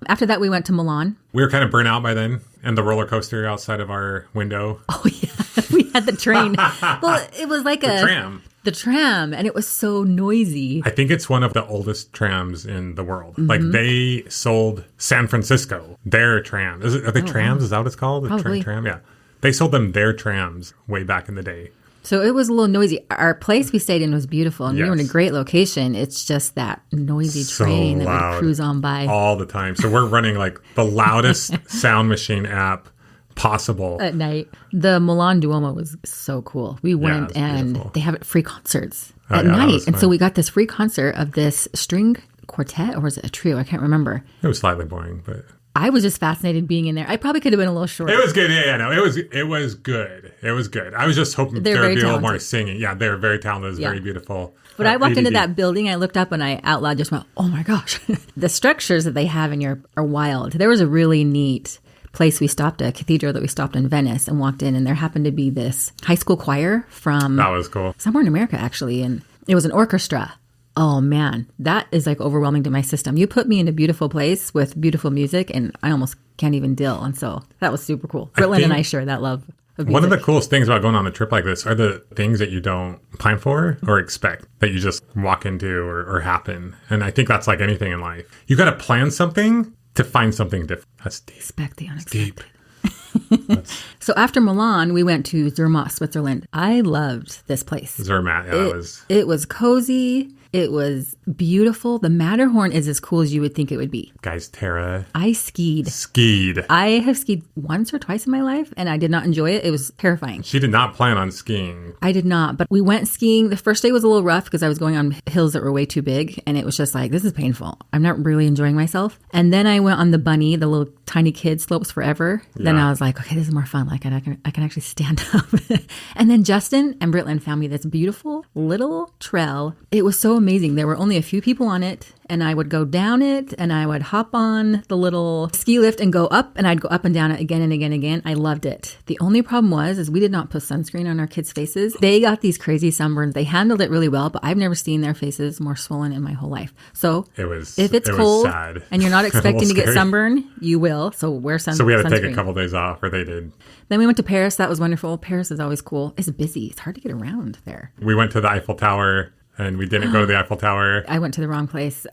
After that, we went to Milan. We were kind of burnt out by then, and the roller coaster outside of our window. Oh, yeah. We had the train. Well, it was like the tram. The tram, and it was so noisy. I think it's one of the oldest trams in the world. Mm-hmm. Like, they sold San Francisco their tram. Are they trams? Wow. Is that what it's called? Probably. Tram? Yeah. They sold them their trams way back in the day. So it was a little noisy. Our place we stayed in was beautiful, and we were in a great location. It's just that noisy train that would cruise on by. All the time. So we're running like the loudest sound machine app possible. At night. The Milan Duomo was so cool. We went and beautiful. They have free concerts at night. And so we got this free concert of this string quartet, or was it a trio? I can't remember. It was slightly boring, but... I was just fascinated being in there. I probably could have been a little shorter. It was good. Yeah, no, it was good. It was good. I was just hoping there would be a little more singing. Yeah, they were very talented. It was very beautiful. But I walked into that building, I looked up and I out loud just went, oh my gosh. The structures that they have in here are wild. There was a really neat place we stopped, a cathedral that we stopped in Venice, and walked in, and there happened to be this high school choir from That was cool. somewhere in America, actually, and it was an orchestra. Oh man, that is like overwhelming to my system. You put me in a beautiful place with beautiful music and I almost can't even deal. And so that was super cool. Britland and I share that love of music. One of the coolest things about going on a trip like this are the things that you don't plan for or expect, that you just walk into or happen. And I think that's like anything in life. You got to plan something to find something different. That's deep. Expect the unexpected. Deep. So after Milan, we went to Zermatt, Switzerland. I loved this place. Zermatt, yeah, It was cozy. It was beautiful. The Matterhorn is as cool as you would think it would be. Guys, Tara. I skied. I have skied once or twice in my life, and I did not enjoy it. It was terrifying. She did not plan on skiing. I did not, but we went skiing. The first day was a little rough because I was going on hills that were way too big, and it was just like, this is painful. I'm not really enjoying myself. And then I went on the bunny, the little tiny kid slopes forever. Yeah. Then I was like, okay, this is more fun. Like I can actually stand up. And then Justin and Britland found me this beautiful little trail. It was so amazing. There were only a few people on it, and I would go down it, and I would hop on the little ski lift and go up, and I'd go up and down it again and again and again. I loved it. The only problem is we did not put sunscreen on our kids' faces. They got these crazy sunburns. They handled it really well, but I've never seen their faces more swollen in my whole life. So if it's cold and you're not expecting to get sunburn, you will. So wear sunscreen. So we had to take a couple days off, or they did. Then we went to Paris. That was wonderful. Paris is always cool. It's busy. It's hard to get around there. We went to the Eiffel Tower. And we didn't go to the Eiffel Tower. I went to the wrong place.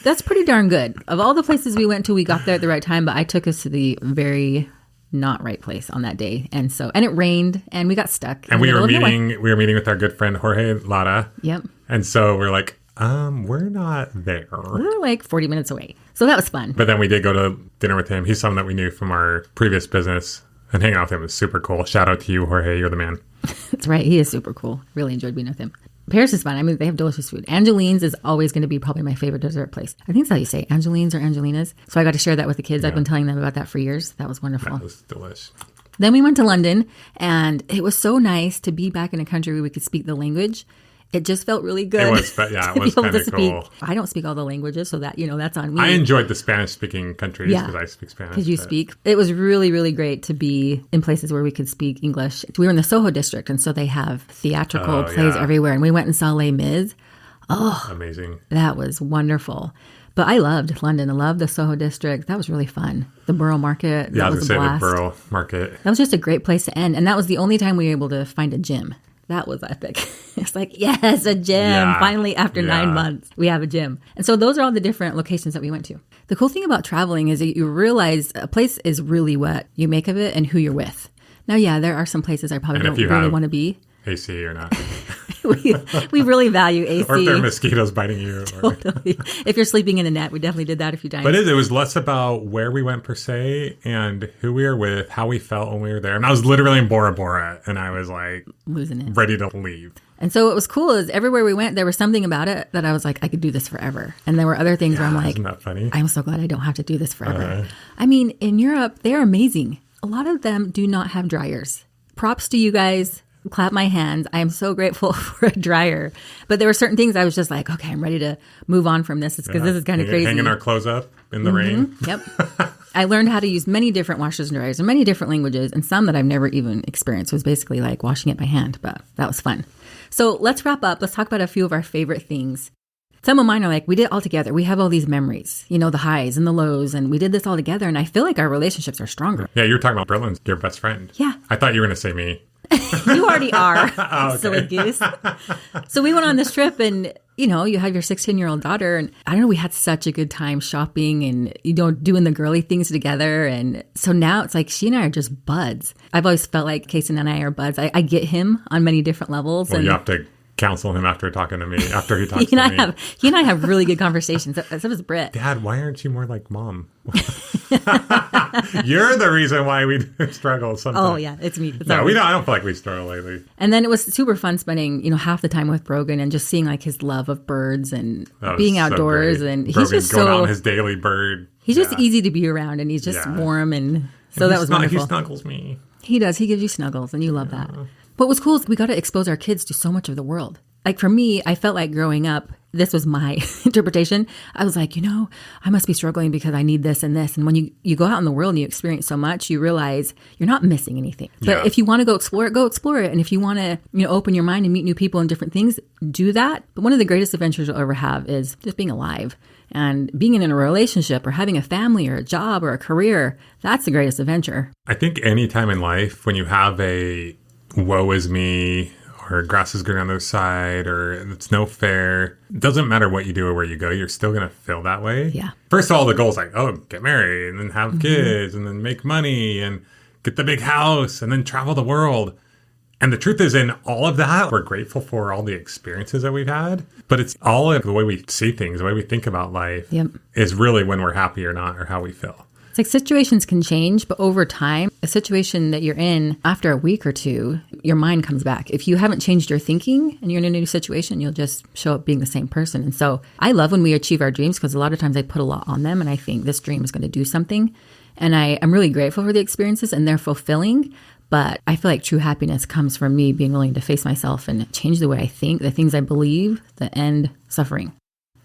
That's pretty darn good. Of all the places we went to, we got there at the right time, but I took us to the very not right place on that day. And it rained and we got stuck. And we were meeting with our good friend Jorge Lara. Yep. And so we're like, we're not there. We're like 40 minutes away. So that was fun. But then we did go to dinner with him. He's someone that we knew from our previous business. And hanging out with him was super cool. Shout out to you, Jorge. You're the man. That's right. He is super cool. Really enjoyed being with him. Paris is fun. I mean, they have delicious food. Angeline's is always going to be probably my favorite dessert place. I think that's how you say it, Angeline's or Angelina's. So I got to share that with the kids. Yeah. I've been telling them about that for years. That was wonderful. That was delicious. Then we went to London, and it was so nice to be back in a country where we could speak the language. It just felt really good. It was kind of cool. I don't speak all the languages, so that, that's on me. I enjoyed the Spanish-speaking countries because I speak Spanish. Because you speak. It was really, really great to be in places where we could speak English. We were in the Soho district, and so they have theatrical plays everywhere. And we went and saw Les Mis. Oh, amazing. That was wonderful. But I loved London. I loved the Soho district. That was really fun. The Borough Market. Yeah, that was a blast. The Borough Market. That was just a great place to end. And that was the only time we were able to find a gym. That was epic. It's like, yes, a gym. Yeah. Finally, after 9 months, we have a gym. And so those are all the different locations that we went to. The cool thing about traveling is that you realize a place is really what you make of it and who you're with. Now, yeah, there are some places I probably don't really want to be. AC or not. we really value AC. Or if there are mosquitoes biting you. Totally. If you're sleeping in a net, we definitely did that a few times. But it was less about where we went per se and who we were with, how we felt when we were there. And I was literally in Bora Bora and I was like losing it, ready to leave. And so what was cool is everywhere we went, there was something about it that I was like, I could do this forever. And there were other things where I'm like, isn't that funny? I'm so glad I don't have to do this forever. I mean, in Europe, they're amazing. A lot of them do not have dryers. Props to you guys. Clap my hands. I am so grateful for a dryer. But there were certain things I was just like, okay, I'm ready to move on from this because this is kind of crazy. Hanging our clothes up in the rain. Yep. I learned how to use many different washers and dryers in many different languages, and some that I've never even experienced. It was basically like washing it by hand, but that was fun. So let's wrap up. Let's talk about a few of our favorite things. Some of mine are like, we did it all together. We have all these memories, the highs and the lows, and we did this all together, and I feel like our relationships are stronger. Yeah, you were talking about Britland's your best friend. Yeah. I thought you were going to say me. You already are, okay. Silly goose. So we went on this trip and, you have your 16-year-old daughter. And I don't know, we had such a good time shopping and, doing the girly things together. And so now it's like she and I are just buds. I've always felt like Casey and I are buds. I get him on many different levels. Well, you have to counsel him after talking to me, after he talks to me. He and I have really good conversations. So does Britt. Dad, why aren't you more like Mom? You're the reason why we struggle sometimes. Oh, yeah, it's me. I don't feel like we struggle lately. And then it was super fun spending, half the time with Brogan and just seeing like his love of birds and being outdoors. And Brogan he's just going out on his daily bird. He's just easy to be around and he's just warm. And so that was wonderful. He snuggles me. He does. He gives you snuggles and you love that. What was cool is we got to expose our kids to so much of the world. Like for me, I felt like growing up, this was my interpretation. I was like, I must be struggling because I need this and this. And when you go out in the world and you experience so much, you realize you're not missing anything. But if you want to go explore it. And if you want to, open your mind and meet new people and different things, do that. But one of the greatest adventures you'll ever have is just being alive and being in a relationship or having a family or a job or a career. That's the greatest adventure. I think any time in life when you have a woe is me, or grass is green on the other side, or it's no fair. It doesn't matter what you do or where you go, you're still going to feel that way. Yeah. First of all, the goal is like, get married and then have kids and then make money and get the big house and then travel the world. And the truth is, in all of that, we're grateful for all the experiences that we've had. But it's all of the way we see things, the way we think about life is really when we're happy or not, or how we feel. It's like situations can change, but over time, a situation that you're in, after a week or two, your mind comes back. If you haven't changed your thinking and you're in a new situation, you'll just show up being the same person. And so I love when we achieve our dreams because a lot of times I put a lot on them and I think this dream is going to do something. And I'm really grateful for the experiences and they're fulfilling. But I feel like true happiness comes from me being willing to face myself and change the way I think, the things I believe, the end suffering.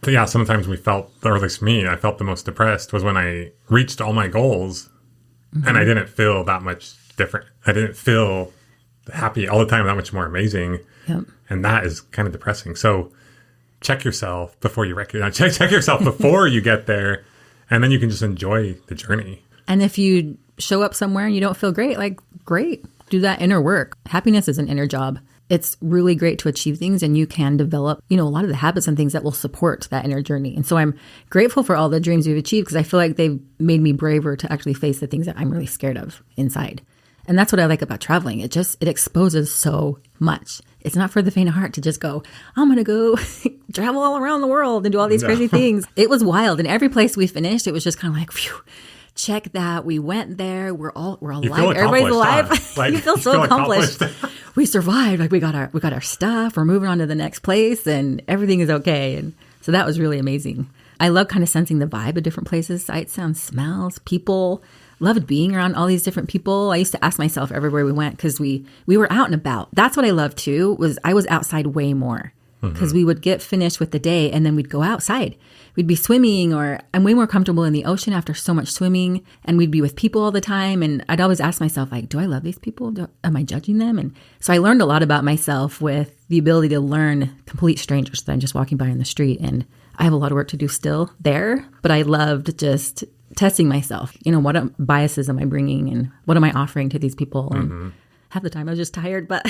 Yeah, sometimes we felt, or at least me, I felt the most depressed was when I reached all my goals and I didn't feel that much different. I didn't feel happy all the time, that much more amazing. Yep. And that is kind of depressing. So check yourself before you wreck it. Check yourself before you get there, and then you can just enjoy the journey. And if you show up somewhere and you don't feel great, great, do that inner work. Happiness is an inner job. It's really great to achieve things and you can develop, a lot of the habits and things that will support that inner journey. And so I'm grateful for all the dreams we've achieved because I feel like they've made me braver to actually face the things that I'm really scared of inside. And that's what I like about traveling. It exposes so much. It's not for the faint of heart to just go, I'm going to go travel all around the world and do all these crazy things. It was wild. And every place we finished, it was just kind of like, phew. Check that. We went there. We're alive. Everybody's alive. Huh? You feel so accomplished. We survived. We got our stuff. We're moving on to the next place and everything is okay. And so that was really amazing. I love kind of sensing the vibe of different places, sights, sounds, smells, people. Loved being around all these different people. I used to ask myself everywhere we went because we were out and about. That's what I loved too, was I was outside way more because we would get finished with the day and then we'd go outside. We'd be swimming, or I'm way more comfortable in the ocean after so much swimming, and we'd be with people all the time. And I'd always ask myself, do I love these people? Am I judging them? And so I learned a lot about myself with the ability to learn complete strangers that I'm just walking by in the street. And I have a lot of work to do still there, but I loved just testing myself. What biases am I bringing and what am I offering to these people? And half the time I was just tired, but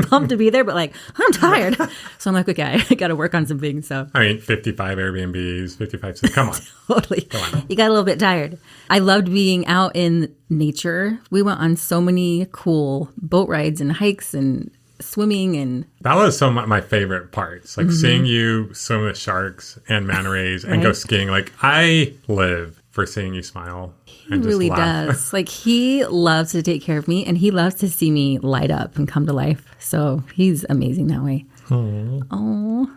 pumped to be there, but I'm tired. So I'm like, okay, I got to work on some things. So 55 Airbnbs, 55. Come on. Totally. Come on. You got a little bit tired. I loved being out in nature. We went on so many cool boat rides and hikes and swimming, and that was some of my favorite parts. Seeing you swim with sharks and manta rays and go skiing. I live for seeing you smile. He really does. He loves to take care of me and he loves to see me light up and come to life. So he's amazing that way. Oh.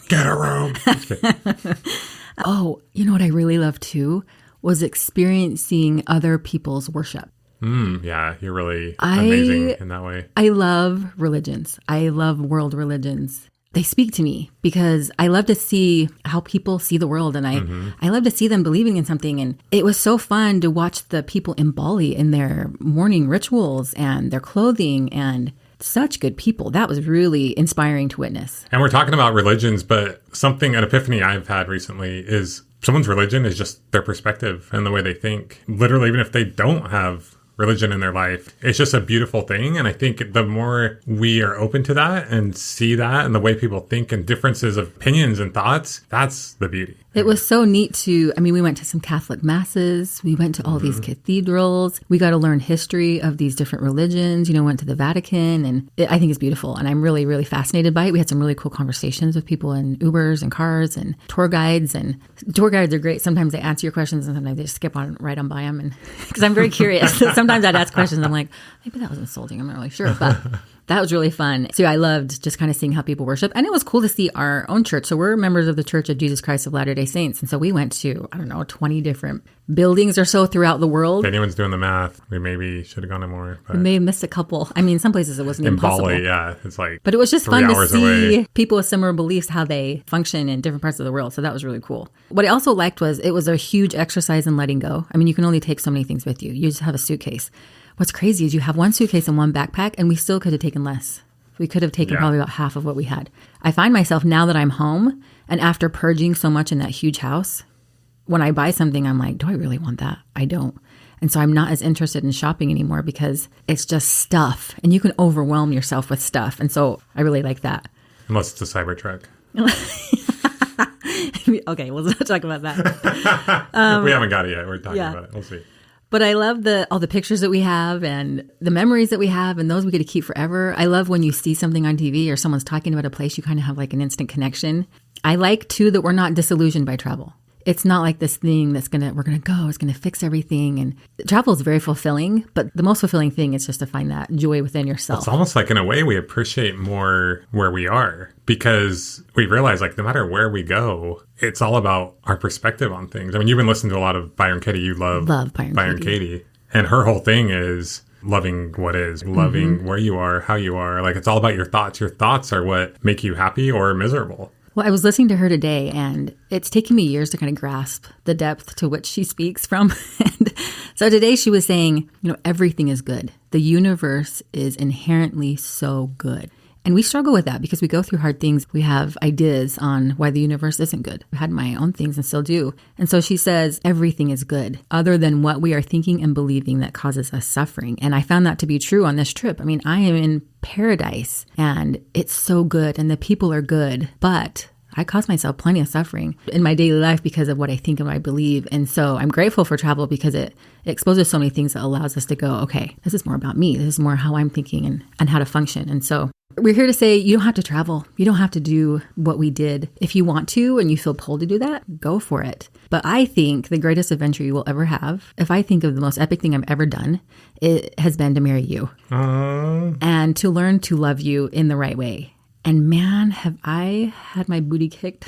Get a room. Oh, you know what I really loved too was experiencing other people's worship. Yeah, you're really amazing in that way. I love religions. I love world religions. They speak to me because I love to see how people see the world, and I love to see them believing in something. And it was so fun to watch the people in Bali in their morning rituals and their clothing, and such good people. That was really inspiring to witness. And we're talking about religions, but an epiphany I've had recently is someone's religion is just their perspective and the way they think. Literally, even if they don't have religion in their life, it's just a beautiful thing. And I think the more we are open to that and see that and the way people think and differences of opinions and thoughts, that's the beauty. It was so neat we went to some Catholic masses. We went to all these cathedrals. We got to learn history of these different religions, went to the Vatican. And I think it's beautiful. And I'm really, really fascinated by it. We had some really cool conversations with people in Ubers and cars and tour guides. And tour guides are great. Sometimes they answer your questions and sometimes they just skip right on by them. And because I'm very curious. Sometimes I'd ask questions. I'm like, maybe that was insulting. I'm not really sure. But That was really fun. So I loved just kind of seeing how people worship. And it was cool to see our own church. So we're members of the Church of Jesus Christ of Latter-day Saints. And so we went to, 20 different buildings or so throughout the world. If anyone's doing the math, we maybe should have gone to more. We may have missed a couple. I mean, some places it wasn't even possible. In Bali, yeah. It's like But it was just fun to see away. people with similar beliefs, how they function in different parts of the world. So that was really cool. What I also liked was it was a huge exercise in letting go. I mean, you can only take so many things with you. You just have a suitcase. What's crazy is you have one suitcase and one backpack, and we still could have taken less. We could have taken probably about half of what we had. I find myself now that I'm home and after purging so much in that huge house, when I buy something, I'm like, do I really want that? I don't. And so I'm not as interested in shopping anymore because it's just stuff and you can overwhelm yourself with stuff. And so I really like that. Unless it's a Cybertruck. Okay, well, let's not talk about that. We haven't got it yet. We're talking about it. We'll see. But I love all the pictures that we have and the memories that we have, and those we get to keep forever. I love when you see something on TV or someone's talking about a place, you kind of have like an instant connection. I like too that we're not disillusioned by travel. It's not like this thing that's we're gonna go, it's gonna fix everything. And travel is very fulfilling, but the most fulfilling thing is just to find that joy within yourself. It's almost like in a way we appreciate more where we are because we realize like no matter where we go, it's all about our perspective on things. I mean, you've been listening to a lot of Byron Katie. You love Byron Katie. And her whole thing is loving what is, loving where you are, how you are. Like it's all about your thoughts. Your thoughts are what make you happy or miserable. Well, I was listening to her today, and it's taken me years to kind of grasp the depth to which she speaks from. And so today she was saying, everything is good. The universe is inherently so good. And we struggle with that because we go through hard things. We have ideas on why the universe isn't good. I had my own things and still do. And so she says, everything is good other than what we are thinking and believing that causes us suffering. And I found that to be true on this trip. I mean, I am in paradise and it's so good and the people are good, but I cause myself plenty of suffering in my daily life because of what I think and what I believe. And so I'm grateful for travel because it exposes so many things that allows us to go, okay, this is more about me. This is more how I'm thinking and how to function. And so we're here to say you don't have to travel. You don't have to do what we did. If you want to and you feel pulled to do that, go for it. But I think the greatest adventure you will ever have, if I think of the most epic thing I've ever done, it has been to marry you. And to learn to love you in the right way. And man, have I had my booty kicked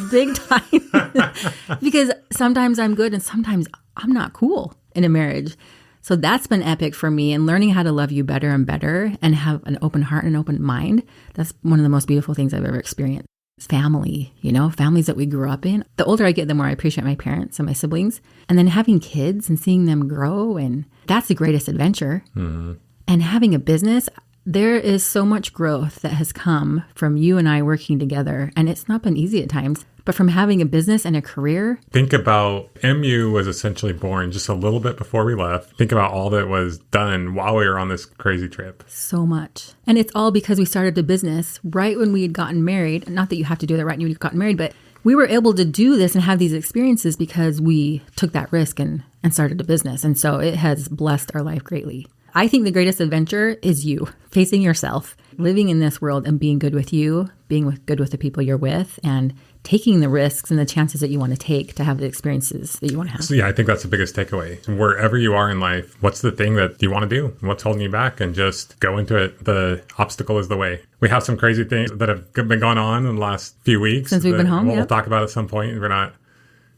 big time. Because sometimes I'm good and sometimes I'm not cool in a marriage. So that's been epic for me, and learning how to love you better and better and have an open heart and an open mind. That's one of the most beautiful things I've ever experienced. Family, families that we grew up in. The older I get, the more I appreciate my parents and my siblings. And then having kids and seeing them grow, and that's the greatest adventure. And having a business, there is so much growth that has come from you and I working together. And it's not been easy at times, but from having a business and a career. Think about MU was essentially born just a little bit before we left. Think about all that was done while we were on this crazy trip. So much. And it's all because we started a business right when we had gotten married. Not that you have to do that right when you've gotten married, but we were able to do this and have these experiences because we took that risk and started a business. And so it has blessed our life greatly. I think the greatest adventure is you facing yourself, living in this world and being good with you, being good with the people you're with, and taking the risks and the chances that you want to take to have the experiences that you want to have. So yeah, I think that's the biggest takeaway. Wherever you are in life, what's the thing that you want to do? What's holding you back? And just go into it. The obstacle is the way. We have some crazy things that have been going on in the last few weeks. Since we've been home, we'll talk about at some point.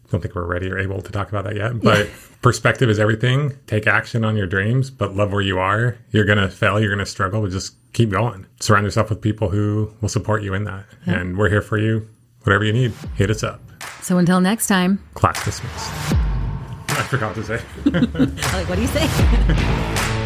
Don't think we're ready or able to talk about that yet. But perspective is everything. Take action on your dreams, but love where you are. You're going to fail. You're going to struggle, but just keep going. Surround yourself with people who will support you in that. Yeah. And we're here for you. Whatever you need, hit us up. So until next time. Class dismissed. I forgot to say. What do you say?